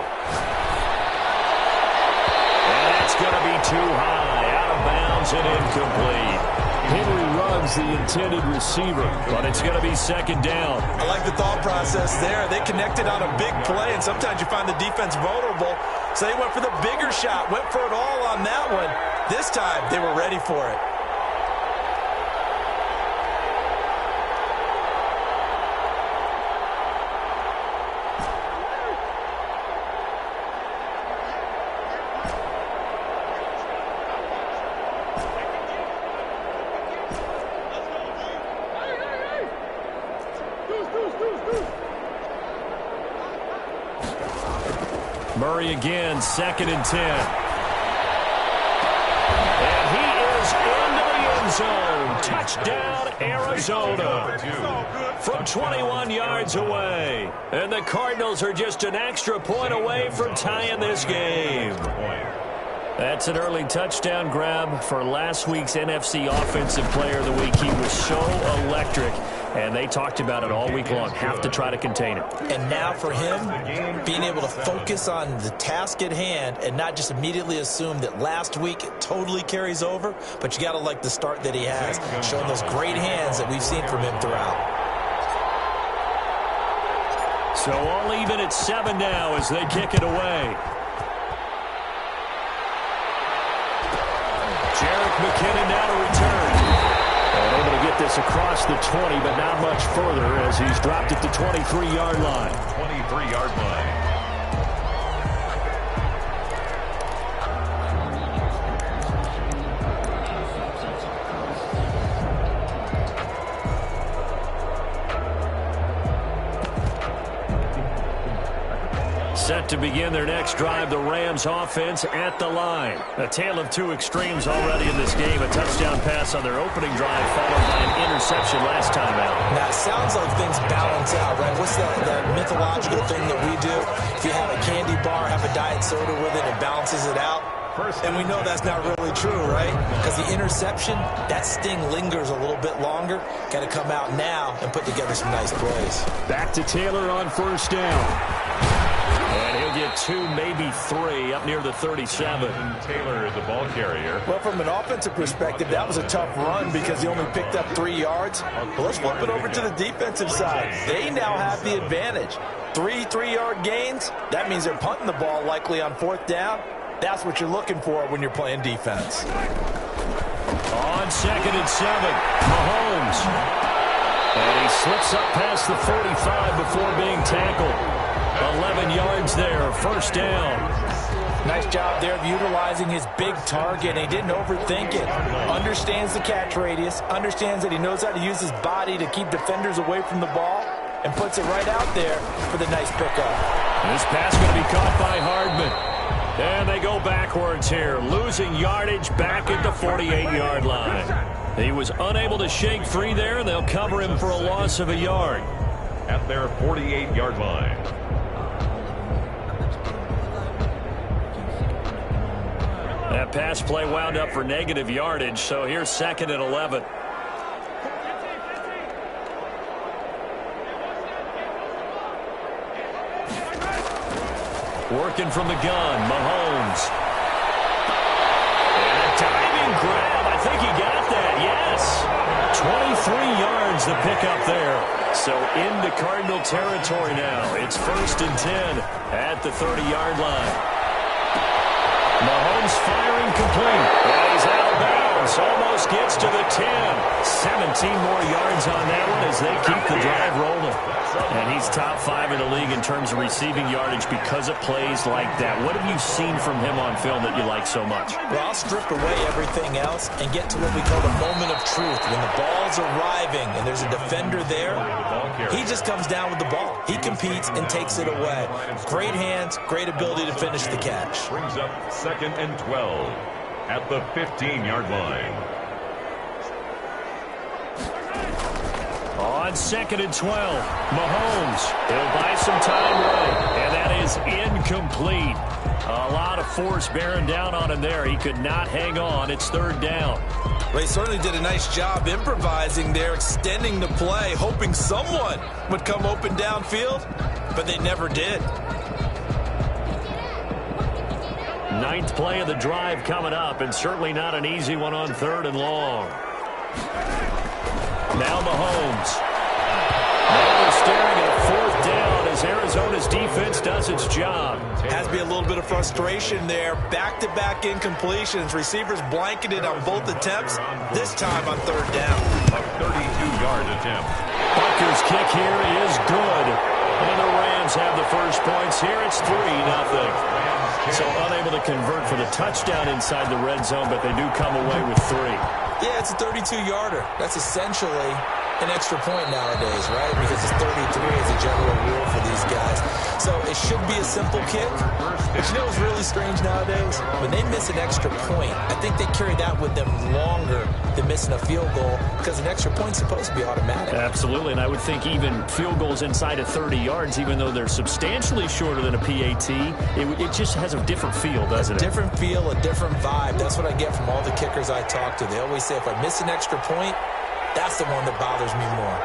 And it's going to be too high. Out of bounds and incomplete. Henry Ruggs, the intended receiver, but it's going to be 2nd down. I like the thought process there. They connected on a big play, and sometimes you find the defense vulnerable. So they went for the bigger shot, went for it all on that one. This time, they were ready for it. Murray again, 2nd and 10. And he is into the end zone. Touchdown, Arizona. From 21 yards away. And the Cardinals are just an extra point away from tying this game. That's an early touchdown grab for last week's NFC Offensive Player of the Week. He was so electric, and they talked about it all week long. Have to try to contain him. And now for him, being able to focus on the task at hand and not just immediately assume that last week it totally carries over, but you got to like the start that he has, showing those great hands that we've seen from him throughout. So all even at 7 now as they kick it away. McKinnon now to return. And able to get this across the 20, but not much further as he's dropped at the 23-yard line. 23-yard line. Set to begin their next drive, the Rams offense at the line. A tale of 2 extremes already in this game. A touchdown pass on their opening drive followed by an interception last time out. Now, it sounds like things balance out, right? What's that mythological thing that we do? If you have a candy bar, have a diet soda with it, it balances it out. And we know that's not really true, right? Because the interception, that sting lingers a little bit longer. Got to come out now and put together some nice plays. Back to Taylor on 1st down. And he'll get 2, maybe 3 up near the 37. Taylor, the ball carrier. Well, from an offensive perspective, that was a tough run because he only picked up 3 yards. Well, let's flip it over to the defensive side. They now have the advantage. 3 3-yard gains. That means they're punting the ball likely on 4th down. That's what you're looking for when you're playing defense. On 2nd and 7, Mahomes. And he slips up past the 45 before being tackled. 11 yards there, first down. Nice job there of utilizing his big target. He didn't overthink it. Understands the catch radius. Understands that he knows how to use his body to keep defenders away from the ball. And puts it right out there for the nice pickup. This pass going to be caught by Hardman. And they go backwards here, losing yardage back at the 48-yard line. He was unable to shake free there, and they'll cover him for a loss of a yard. At their 48-yard line. That pass play wound up for negative yardage, so here's 2nd and 11. Working from the gun, Mahomes. And a diving grab. I think he got that, yes. 23 yards the pickup there. So into Cardinal territory now. It's 1st and 10 at the 30-yard line. Mahomes firing complete. And he's out of bounds. Almost gets to the 10. 17 more yards on that one as they keep the drive rolling. And he's top 5 in the league in terms of receiving yardage because of plays like that. What have you seen from him on film that you like so much? Well, I'll strip away everything else and get to what we call the moment of truth. When the ball's arriving and there's a defender there, he just comes down with the ball. He competes and takes it away. Great hands, great ability to finish the catch. Brings up 2nd and 12 at the 15-yard line. On 2nd and 12, Mahomes. He'll buy some time running, and that is incomplete. A lot of force bearing down on him there. He could not hang on. It's 3rd down. Well, he certainly did a nice job improvising there, extending the play, hoping someone would come open downfield, but they never did. 9th play of the drive coming up, and certainly not an easy one on 3rd and long. Now Mahomes. Now we're staring at a 4th down as Arizona's defense does its job. Has to be a little bit of frustration there. Back-to-back incompletions. Receivers blanketed on both attempts, this time on 3rd down. A 32-yard attempt. Butker's kick here is good. And the Rams have the first points here. It's 3-0. So unable to convert for the touchdown inside the red zone, but they do come away with 3. Yeah, it's a 32-yarder. That's essentially an extra point nowadays, right? Because it's 33 as a general rule for these guys. So it should be a simple kick. But you know what's really strange nowadays? When they miss an extra point, I think they carry that with them longer than missing a field goal because an extra point's supposed to be automatic. Absolutely, and I would think even field goals inside of 30 yards, even though they're substantially shorter than a PAT, it just has a different feel, doesn't it? A different feel, a different vibe. That's what I get from all the kickers I talk to. They always say if I miss an extra point, that's the one that bothers me more.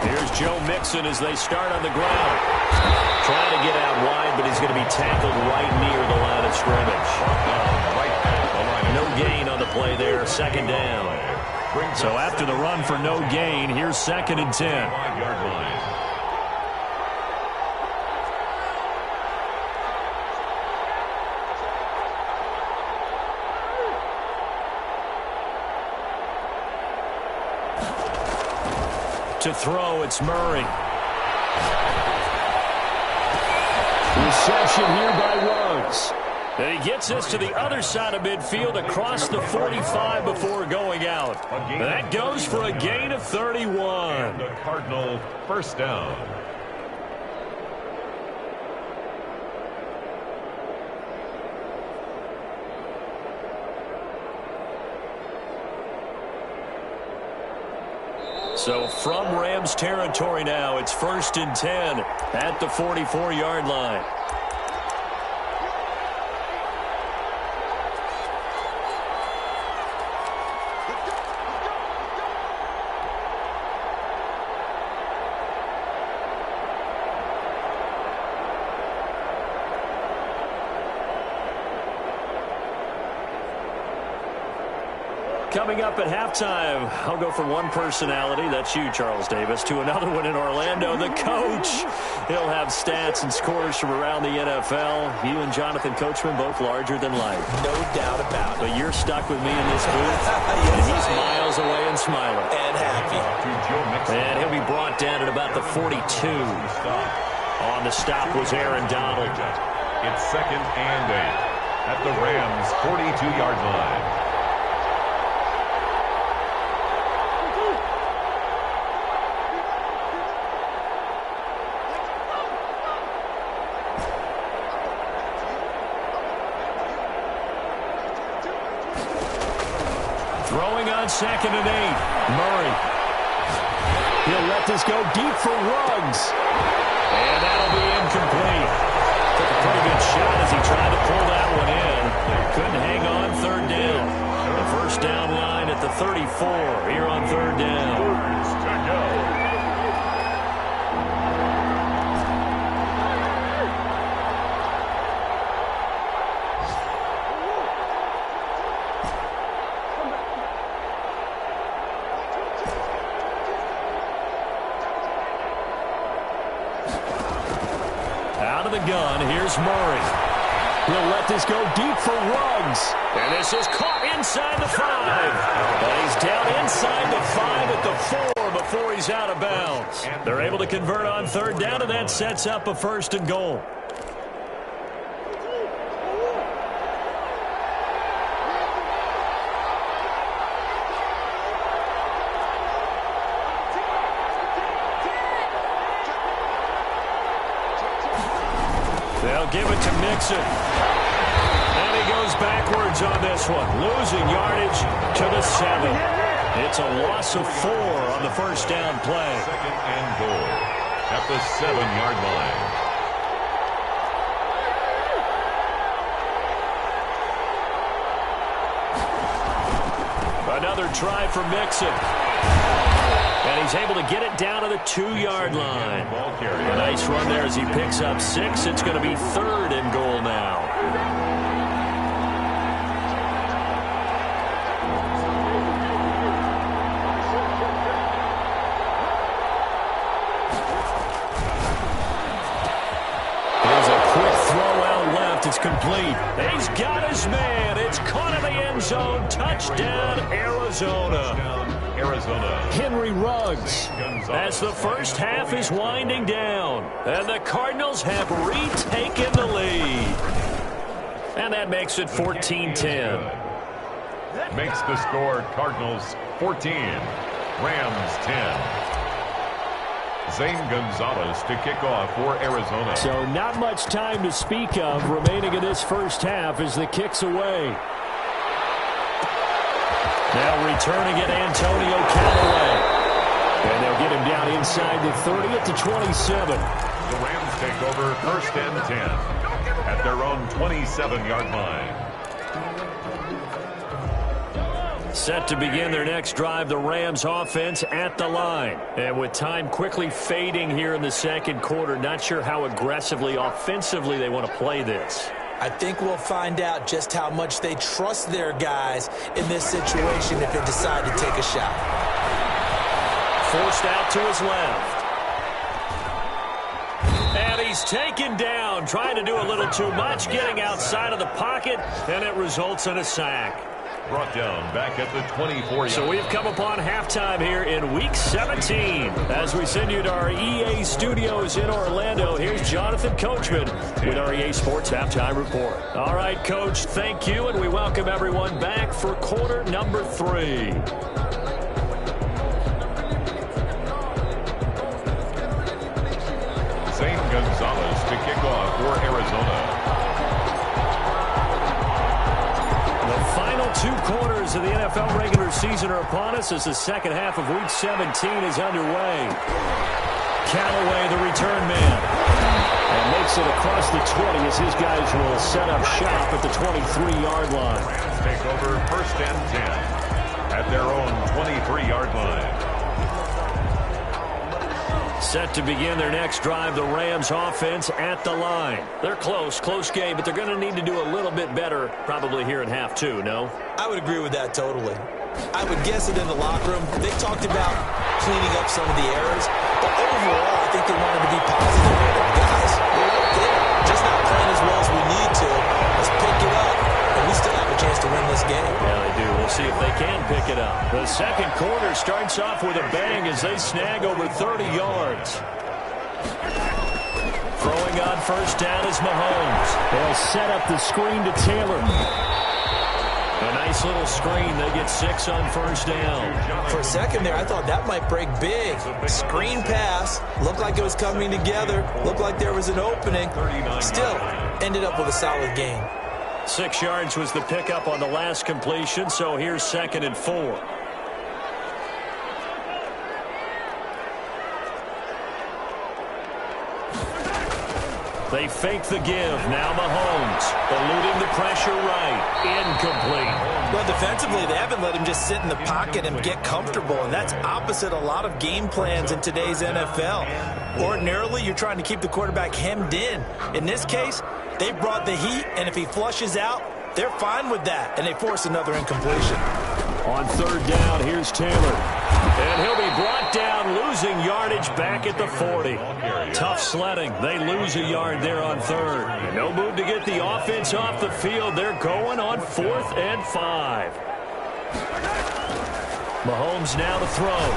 Here's Joe Mixon as they start on the ground. Trying to get out wide, but he's going to be tackled right near the line of scrimmage. No gain on the play there, 2nd down. So after the run for no gain, here's 2nd and 10. 5-yard line. To throw, it's Murray. Reception here by Ruggs. And he gets us to the other side of midfield across the 45 before going out. That goes for a gain of 31. The Cardinal first down. So from Rams territory now, it's 1st and 10 at the 44-yard line. Coming up at halftime, I'll go from one personality, that's you, Charles Davis, to another one in Orlando, the coach. He'll have stats and scores from around the NFL. You and Jonathan Coachman, both larger than life. No doubt about it. But you're stuck with me in this booth, and he's miles away and smiling. And happy. And he'll be brought down at about the 42. On the stop was Aaron Donald. It's 2nd and 8 at the Rams' 42-yard line. Throwing on 2nd and 8. Murray. He'll let this go deep for Ruggs. And that'll be incomplete. Took a pretty good shot as he tried to pull that one in. Couldn't hang on 3rd down. The first down line at the 34 here on 3rd down. Gun. Here's Murray. He'll let this go deep for Ruggs. And this is caught inside the 5. But he's down inside the 5 at the 4 before he's out of bounds. They're able to convert on 3rd down, and that sets up a 1st and goal. They'll give it to Mixon. And he goes backwards on this one. Losing yardage to the 7. It's a loss of 4 on the first down play. 2nd and goal at the 7-yard line. Another try for Mixon. And he's able to get it down to the 2-yard line. A nice run there as he picks up 6. It's going to be 3rd and goal now. Here's a quick throw out left. It's complete. He's got his man. It's caught in the end zone. Touchdown, Arizona. Henry Ruggs, as the first half is winding down, and the Cardinals have retaken the lead. And that makes it 14-10. Makes the score Cardinals 14, Rams 10. Zane Gonzalez to kick off for Arizona. So not much time to speak of remaining in this first half as the kick's away. Now returning it, Antonio Callaway. And they'll get him down inside the 30 at the 27. The Rams take over 1st and 10 at their own 27-yard line. Set to begin their next drive, the Rams offense at the line. And with time quickly fading here in the 2nd quarter, not sure how aggressively, offensively they want to play this. I think we'll find out just how much they trust their guys in this situation if they decide to take a shot. Forced out to his left. And he's taken down, trying to do a little too much, getting outside of the pocket, and it results in a sack. Brought down back at the 24-yard. So we've come upon halftime here in Week 17. As we send you to our EA studios in Orlando, here's Jonathan Coachman with our EA Sports Halftime Report. All right, Coach, thank you, and we welcome everyone back for quarter number 3. Zane Gonzalez to kick off for Arizona. The final 2 quarters of the NFL regular season are upon us as the second half of Week 17 is underway. Callaway, the return man, and makes it across the 20 as his guys will set up shop at the 23-yard line. Rams take over 1st and 10 at their own 23-yard line. Set to begin their next drive, the Rams offense at the line. They're close game, but they're going to need to do a little bit better probably here in half two, no? I would agree with that totally. I would guess that in the locker room, they talked about cleaning up some of the errors, but overall, I think they wanted to be positive with them. Guys, they're just not playing as well as we need to. Let's pick it up, and we still have a chance to win this game. Yeah, they do. We'll see if they can pick it up. The second quarter starts off with a bang as they snag over 30 yards. Throwing on first down is Mahomes. They'll set up the screen to Taylor. A nice little screen. They get 6 on first down. For a second there, I thought that might break big. Screen pass. Looked like it was coming together. Looked like there was an opening. Still, ended up with a solid gain. 6 yards was the pickup on the last completion, so here's 2nd and 4. They fake the give. Now Mahomes eluding the pressure right. Incomplete. Well, defensively, they haven't let him just sit in the pocket and get comfortable, and that's opposite a lot of game plans in today's NFL. Ordinarily, you're trying to keep the quarterback hemmed in. In this case, they brought the heat, and if he flushes out, they're fine with that, and they force another incompletion. On third down, here's Taylor. And he'll be brought down, losing yardage back at the 40. Tough sledding. They lose a yard there on third. No move to get the offense off the field. They're going on 4th and 5. Mahomes now to throw.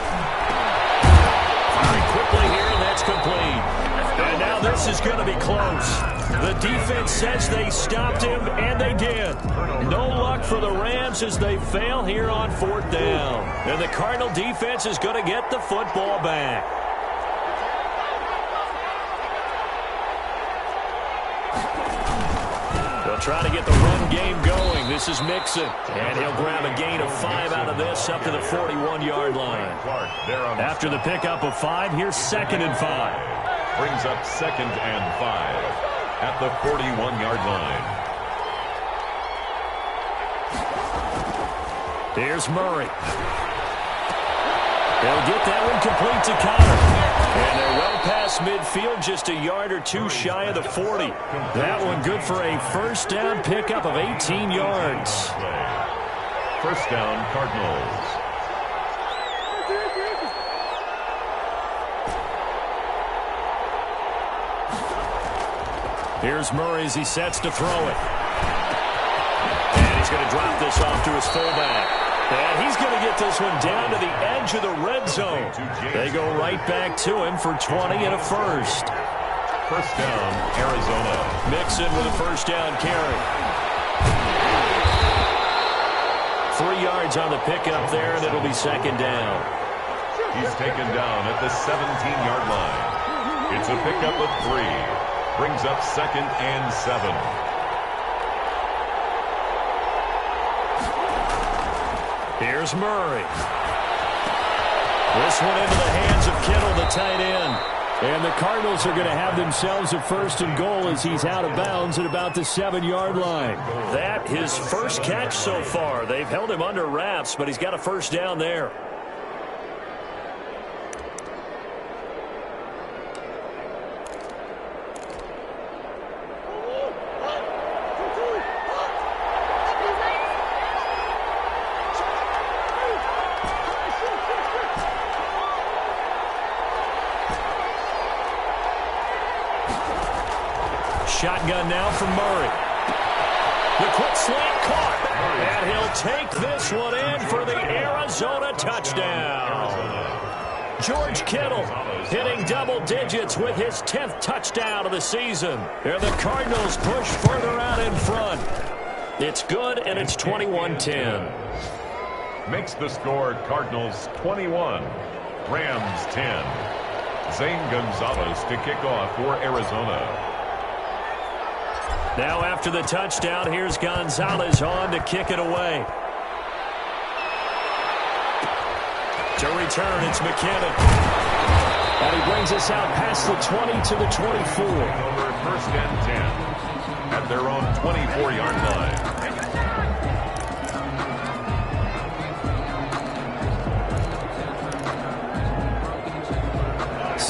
Firing quickly here, and that's complete. And now this is going to be close. The defense says they stopped him, and they did. No luck for the Rams as they fail here on 4th down. And the Cardinal defense is going to get the football back. They'll try to get the run game going. This is Mixon. And he'll grab a gain of 5 out of this up to the 41-yard line. After the pickup of 5, here's 2nd and 5. Brings up 2nd and 5 at the 41-yard line. Here's Murray. They'll get that one complete to Connor. And they're well past midfield, just a yard or 2 shy of the 40. That one good for a first down pickup of 18 yards. First down, Cardinals. Here's Murray as he sets to throw it. And he's going to drop this off to his fullback. And he's going to get this one down to the edge of the red zone. They go right back to him for 20 and a first. First down, Arizona. Mixon with a first down carry. 3 yards on the pickup there, and it'll be 2nd down. He's taken down at the 17-yard line. It's a pickup of 3. Brings up 2nd and 7. Here's Murray. This one into the hands of Kittle, the tight end. And the Cardinals are going to have themselves a 1st and goal as he's out of bounds at about the 7-yard line. That his first catch so far. They've held him under wraps, but he's got a first down there. Shotgun now from Murray. The quick slant caught. And he'll take this one in for the Arizona touchdown. George Kittle hitting double digits with his 10th touchdown of the season. And the Cardinals push further out in front. It's good, and it's 21-10. Makes the score Cardinals 21, Rams 10. Zane Gonzalez to kick off for Arizona. Now after the touchdown, here's Gonzalez on to kick it away. To return, it's McKinnon. And he brings us out past the 20 to the 24. Over 1st and 10 at their own 24-yard line.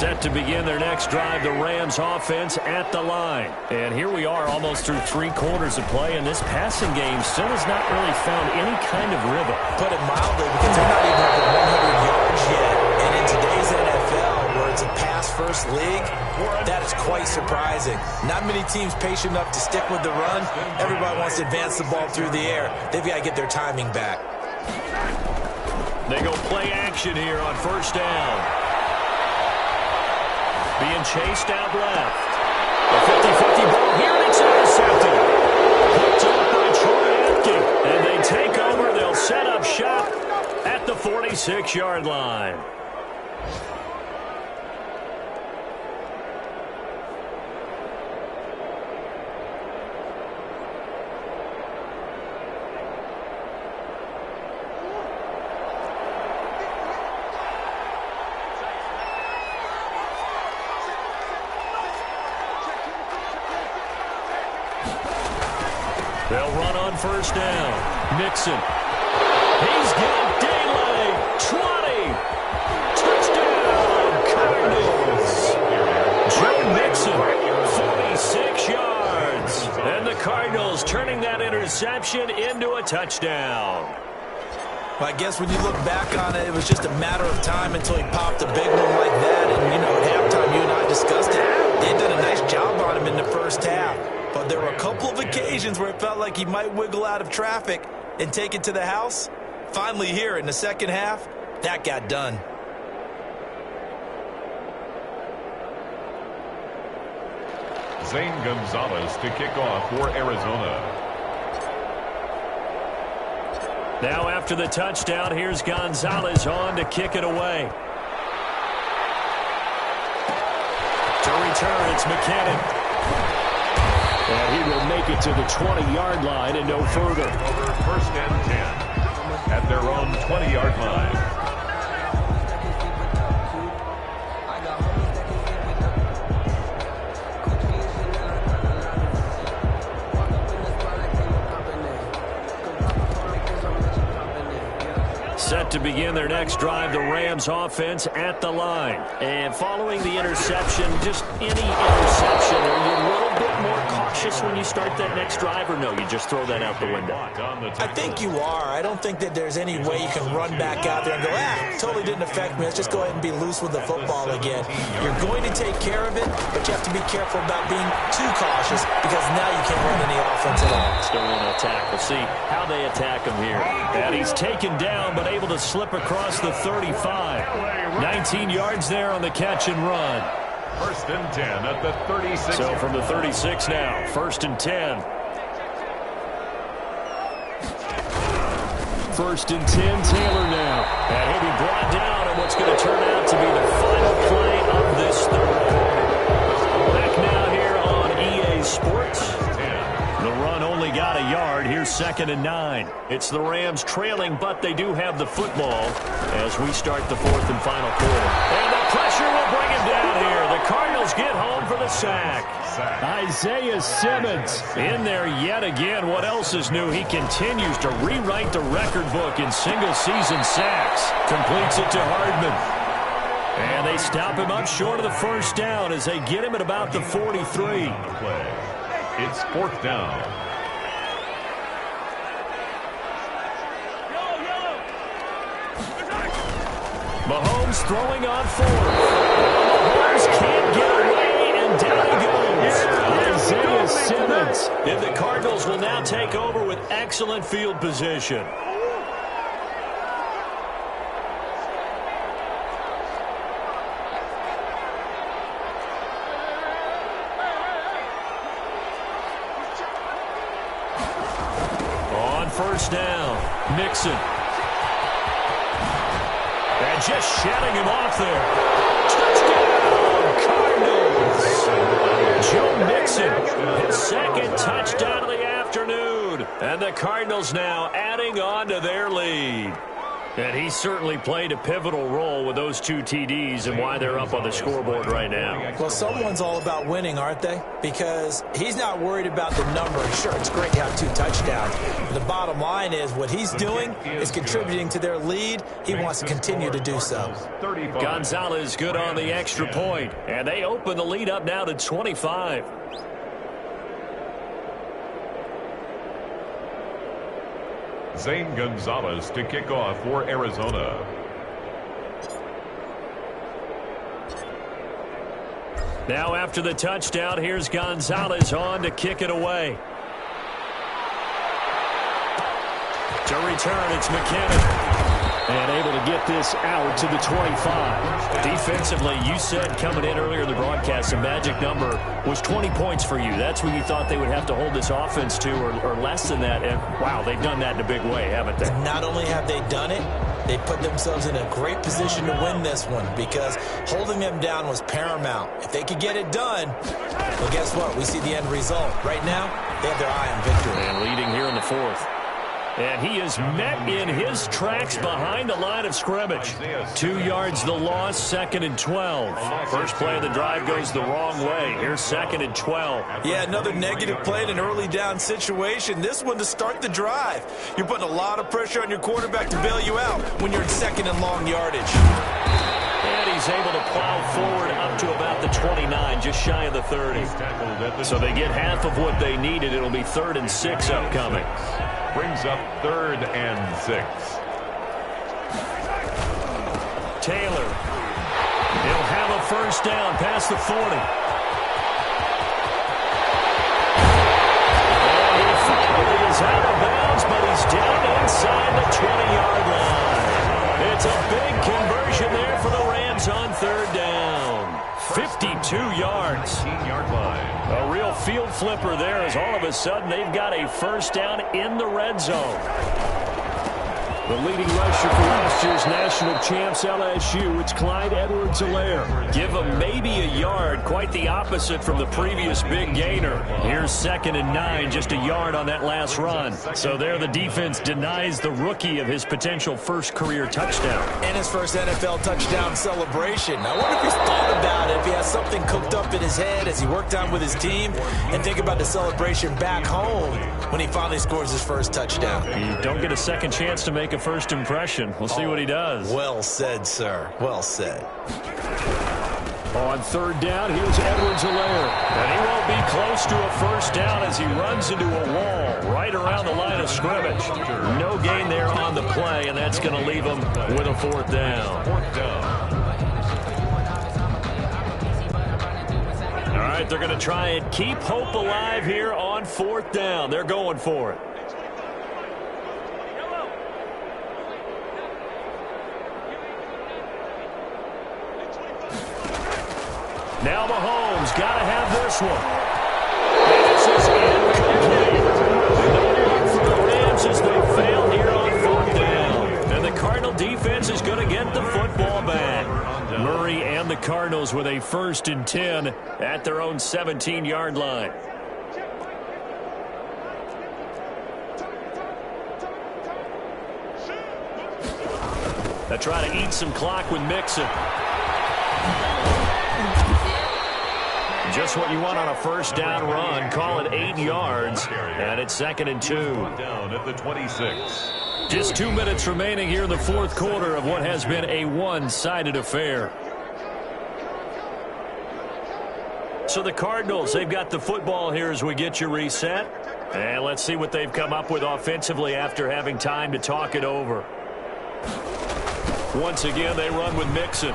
Set to begin their next drive, the Rams offense at the line. And here we are almost through 3 quarters of play, and this passing game still has not really found any kind of rhythm. Put it mildly, because they're not even up at 100 yards yet. And in today's NFL, where it's a pass-first league, that is quite surprising. Not many teams patient enough to stick with the run. Everybody wants to advance the ball through the air. They've got to get their timing back. They go play action here on first down. Being chased out left. The 50-50 ball here, and it's intercepted. Picked up by Troy Apke. And they take over. They'll set up shop at the 46-yard line. They'll run on first down. Mixon. He's got daylight. 20. Touchdown, Cardinals. Joe Mixon, 46 yards. And the Cardinals turning that interception into a touchdown. Well, I guess when you look back on it, it was just a matter of time until he popped a big one like that. And, you know, at halftime, you and I discussed it. They had done a nice job on him in the first half. But there were a couple of occasions where it felt like he might wiggle out of traffic and take it to the house. Finally here in the second half, that got done. Zane Gonzalez to kick off for Arizona. Now after the touchdown, here's Gonzalez on to kick it away. To return, it's McKinnon. And he will make it to the 20-yard line and no further. Over first and 10 at their own 20-yard line. Set to begin their next drive, the Rams offense at the line. And following the interception, just any interception, are you a little bit more cautious when you start that next drive, or no, you just throw that out the window? I think you are. I don't think that there's any way you can run back out there and go, totally didn't affect me. Let's just go ahead and be loose with the football again. You're going to take care of it, but you have to be careful about being too cautious because now you can't run any offense at all. Still want to attack. We'll see how they attack him here. And he's taken down, but able to slip across the 35. 19 yards there on the catch and run. First and 10 at the 36. So from the 36 now, first and 10. First and 10, Taylor now. And he'll be brought down in what's going to turn out to be the final play of this third quarter. Back now here on EA Sports. The run only got a yard. Here's second and 9. It's the Rams trailing, but they do have the football as we start the fourth and final quarter. And the pressure will bring him down here. The Cardinals get home for the sack. Isaiah Simmons in there yet again. What else is new? He continues to rewrite the record book in single-season sacks. Completes it to Hardman. And they stop him up short of the first down as they get him at about the 43. It's fourth down. Mahomes throwing on fourth. Mahomes can't get away, and down he goes. Isaiah Simmons. And the Cardinals will now take over with excellent field position. First down, Mixon. And just shutting him off there. Touchdown, Cardinals. Joe Mixon, his second touchdown of the afternoon. And the Cardinals now adding on to their lead. And he certainly played a pivotal role with those 2 TDs and why they're up on the scoreboard right now. Well, someone's all about winning, aren't they? Because he's not worried about the number. Sure, it's great to have 2 touchdowns. But the bottom line is what he's doing is contributing to their lead. He wants to continue to do so. Gonzalez good on the extra point. And they open the lead up now to 25. Zane Gonzalez to kick off for Arizona. Now after the touchdown, here's Gonzalez on to kick it away. To return, it's McKinnon. And able to get this out to the 25. Defensively, you said coming in earlier in the broadcast, the magic number was 20 points for you. That's what you thought they would have to hold this offense to, or less than that. And, wow, they've done that in a big way, haven't they? Not only have they done it, they put themselves in a great position to win this one because holding them down was paramount. If they could get it done, well, guess what? We see the end result. Right now, they have their eye on victory. And leading here in the 4th. And he is met in his tracks behind the line of scrimmage. 2 yards the loss, 2nd and 12. First play of the drive goes the wrong way. Here's 2nd and 12. Yeah, another negative play in an early down situation. This one to start the drive. You're putting a lot of pressure on your quarterback to bail you out when you're in 2nd and long yardage. And he's able to plow forward up to about the 29, just shy of the 30. So they get half of what they needed. It'll be 3rd and 6 upcoming. Brings up 3rd and 6. Taylor. He'll have a first down past the 40. And he finally is out of bounds, but he's down inside the 20-yard line. It's a big conversion there for the Rams on 3rd down. 52 yards. 15-yard line. A real field flipper there as all of a sudden they've got a first down in the red zone. The leading rusher for last year's national champs, LSU, it's Clyde Edwards-Helaire. Give him maybe a yard, quite the opposite from the previous big gainer. Here's 2nd and 9, just a yard on that last run. So there the defense denies the rookie of his potential first career touchdown. And his first NFL touchdown celebration. I wonder if he's thought about it, if he has something cooked up in his head as he worked out with his team, and think about the celebration back home when he finally scores his first touchdown. You don't get a second chance to make a first impression. We'll see what he does. Well said, sir. Well said. On 3rd down, here's Edwards-Helaire. And he won't be close to a first down as he runs into a wall right around the line of scrimmage. No gain there on the play, and that's going to leave him with a 4th down. 4th down. All right, they're going to try and keep hope alive here on 4th down. They're going for it. Now Mahomes got to have this one. This is incomplete. No luck for the Rams as they fail here on 4th down. And the Cardinal defense is going to get the football back. Murray and the Cardinals with a 1st and 10 at their own 17-yard line. They try to eat some clock with Mixon. Just what you want on a first down run. Call it 8 yards. And it's 2nd and 2. Down at the 26. Just 2 minutes remaining here in the 4th quarter of what has been a one-sided affair. So the Cardinals, they've got the football here as we get you reset. And let's see what they've come up with offensively after having time to talk it over. Once again, they run with Mixon.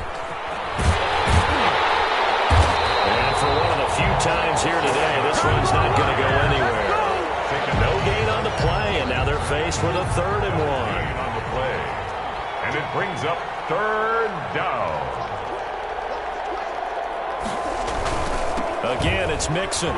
And for one of the few times here today, this run's not going to go anywhere. No gain on the play, and now they're faced with a 3rd and 1. On the play. And it brings up 3rd down. Again, it's Mixon.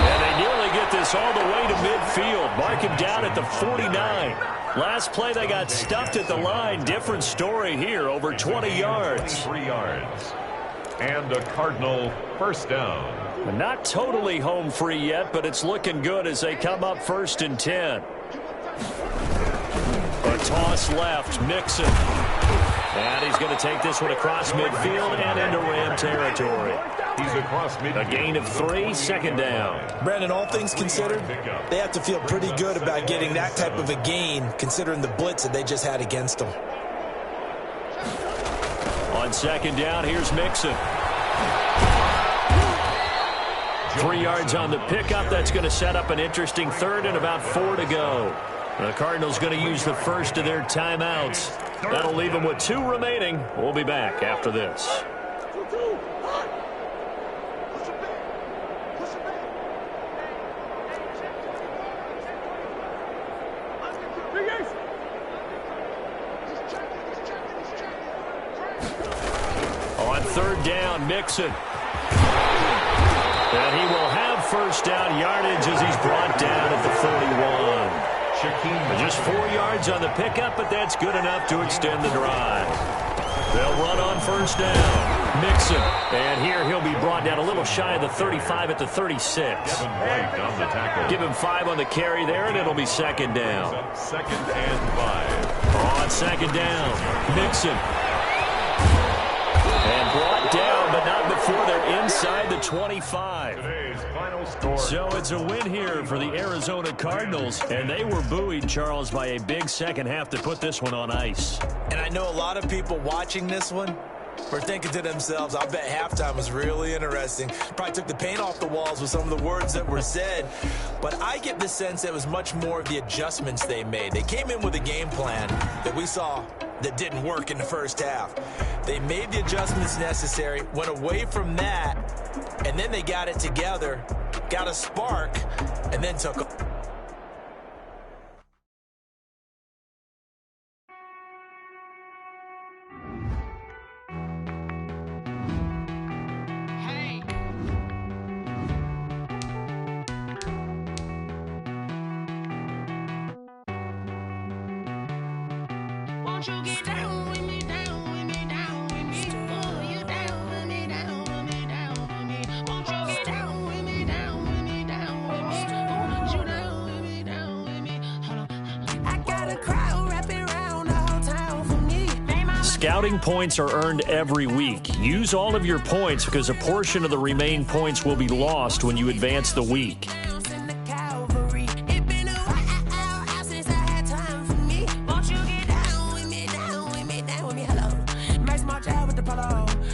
And they nearly get this all the way to midfield. Mark him down at the 49. Last play, they got stuffed at the line. Different story here, over 20 yards. 3 yards. And a Cardinal first down. Not totally home free yet, but it's looking good as they come up 1st and 10. A toss left, Mixon. And he's going to take this one across midfield and into Ram territory. He's across midfield. A gain of 3, second down. Brandon, all things considered, they have to feel pretty good about getting that type of a gain, considering the blitz that they just had against them. On second down, here's Mixon. 3 yards on the pickup. That's going to set up an interesting third and about 4 to go. The Cardinals going to use the first of their timeouts. That'll leave them with 2 remaining. We'll be back after this. On third down, Mixon. And he will have first down yardage as he's brought down at the 41. Just 4 yards on the pickup, but that's good enough to extend the drive. They'll run on first down. Mixon. And here he'll be brought down a little shy of the 35 at the 36. Give him 5 on the carry there, and it'll be second down. Second and 5. On second down, Mixon. And brought down, but not before they're inside the 25. Today's final score. So it's a win here for the Arizona Cardinals, and they were buoyed, Charles, by a big second half to put this one on ice. And I know a lot of people watching this one were thinking to themselves, I bet halftime was really interesting. Probably took the paint off the walls with some of the words that were said. But I get the sense that it was much more of the adjustments they made. They came in with a game plan that we saw that didn't work in the first half. They made the adjustments necessary, went away from that, and then they got it together, got a spark, and then took off. Won't you get down with me, down with me, down with me? Oh, you down with me, down with me, down with me. Won't you get down with me, down with me, down with me? Oh, you down with me, down with me. Hold on. I got a crowd wrapping around the whole town for me. Scouting points are earned every week. Use all of your points because a portion of the remaining points will be lost when you advance the week.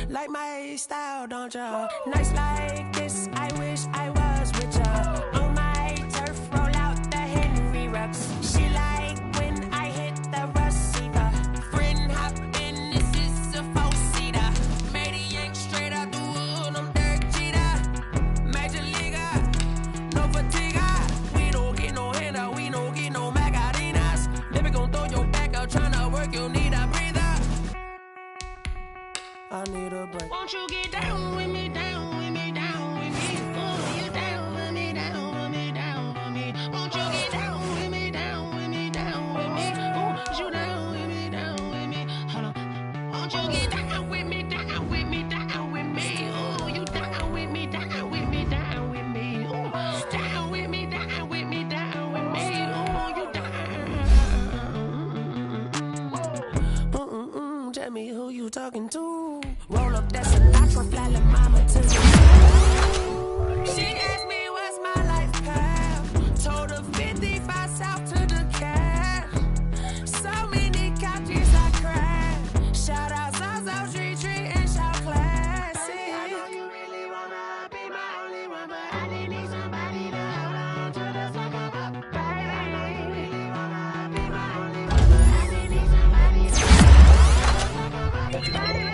Like my style, don't ya? Nights like this, I wish I was with ya. On my turf, roll out the Henry rocks. She like when I hit the receiver. Friend hop in, this is a 4-seater. Made a yank straight out the wood, I'm Derek Jeter. Major leaguer, no fatigue. We don't get no handout, we don't get no Macarinas. Never gon' throw your back out, tryna work, you need a breather. I need a break. Won't you get down with me, down with me, down with me? Oh, you down with me, down with me, down with me. Won't you get down with me, down with me, down with me? Oh, you down with me, down with me. Hold on. Won't you get down with me, down with me, down with me? Oh, you down with me, down with me, down with me. Oh, down with me, down with me, down with me. Oh, you down. Tell me who you talking to. Roll up that Sinatra, fly la mama to the moon. She asked me what's my life path. Told her 55 south to the cab. So many couches I cried. Shout out South Street and shout classy. I know you really wanna be my only one, but I didn't need somebody to hold on to the sucker up. Baby, I really wanna be my only one, but I didn't need somebody to hold on to the sucker up. Baby,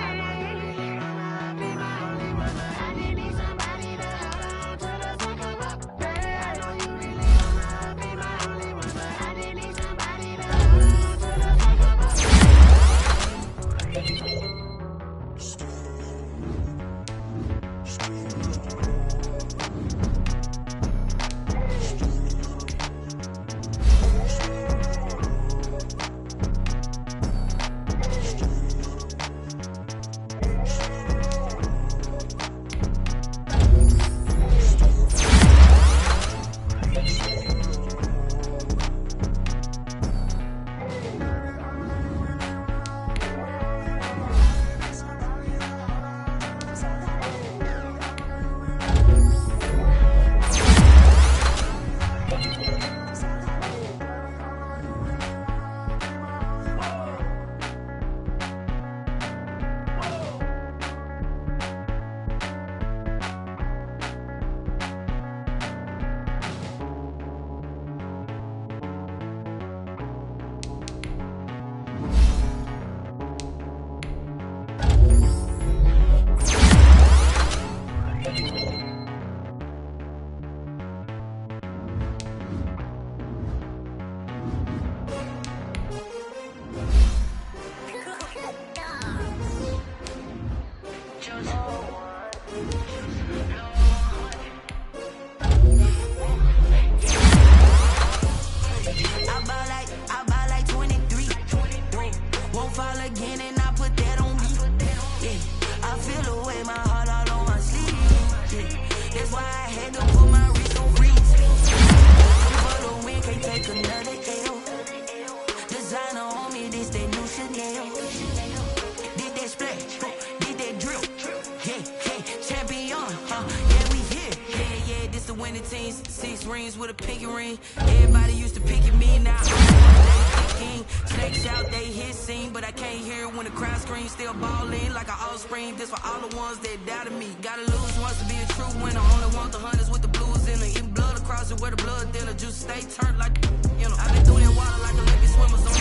many teams, 6 rings with a pinky ring. Everybody used to pick at me, now I'm picking. Snakes out, they hit scene, but I can't hear it when the crowd screams. Still ballin' like an offspring. This for all the ones that doubted me. Gotta lose once to be a true winner. Only want the hunters with the blues in it. Eating blood across it where the blood dinner. Juice stay turned like, you know. I've been through that water like Olympic swimmers on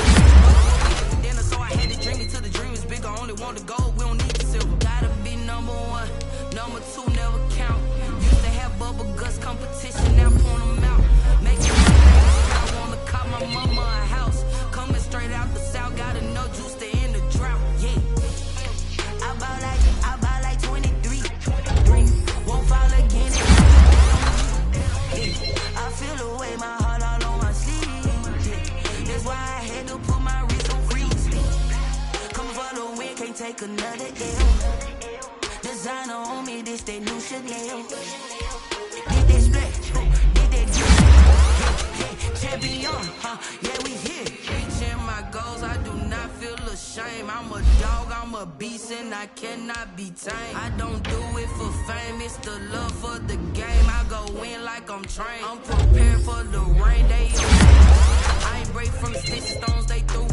the dinner, so I had to drink it till the dream is bigger. Only want the gold, we don't need the silver. Gotta be number 1, number 2 never count. Used to have bubble guts competition, now point them out. Making I wanna cop my mama a house. Coming straight out the south, gotta know juice to end the drought. Yeah, I bought like 23. Won't fall again. I feel the way, my heart all on my sleeve. Yeah. That's why I had to put my wrist on freeze. Coming for the win, can't take another L. Designer on me, this that new Chanel. Did that split, did that champion, yeah, we here. Reaching my goals, I do not feel ashamed. I'm a dog, I'm a beast, and I cannot be tamed. I don't do it for fame, it's the love for the game. I go in like I'm trained. I'm prepared for the rain, they I ain't break from the sticks and stones, they through.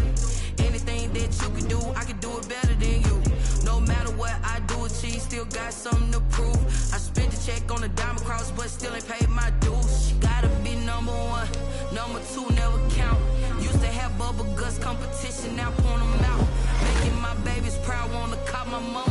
Anything that you can do, I can do it better than you. No matter what I do, achieve, still got something to prove. I spent the check on the diamond cross, but still ain't paid my dues. Gotta be number 1, number 2 never count. Used to have bubble guts competition, now point them out. Making my babies proud, wanna cop my mom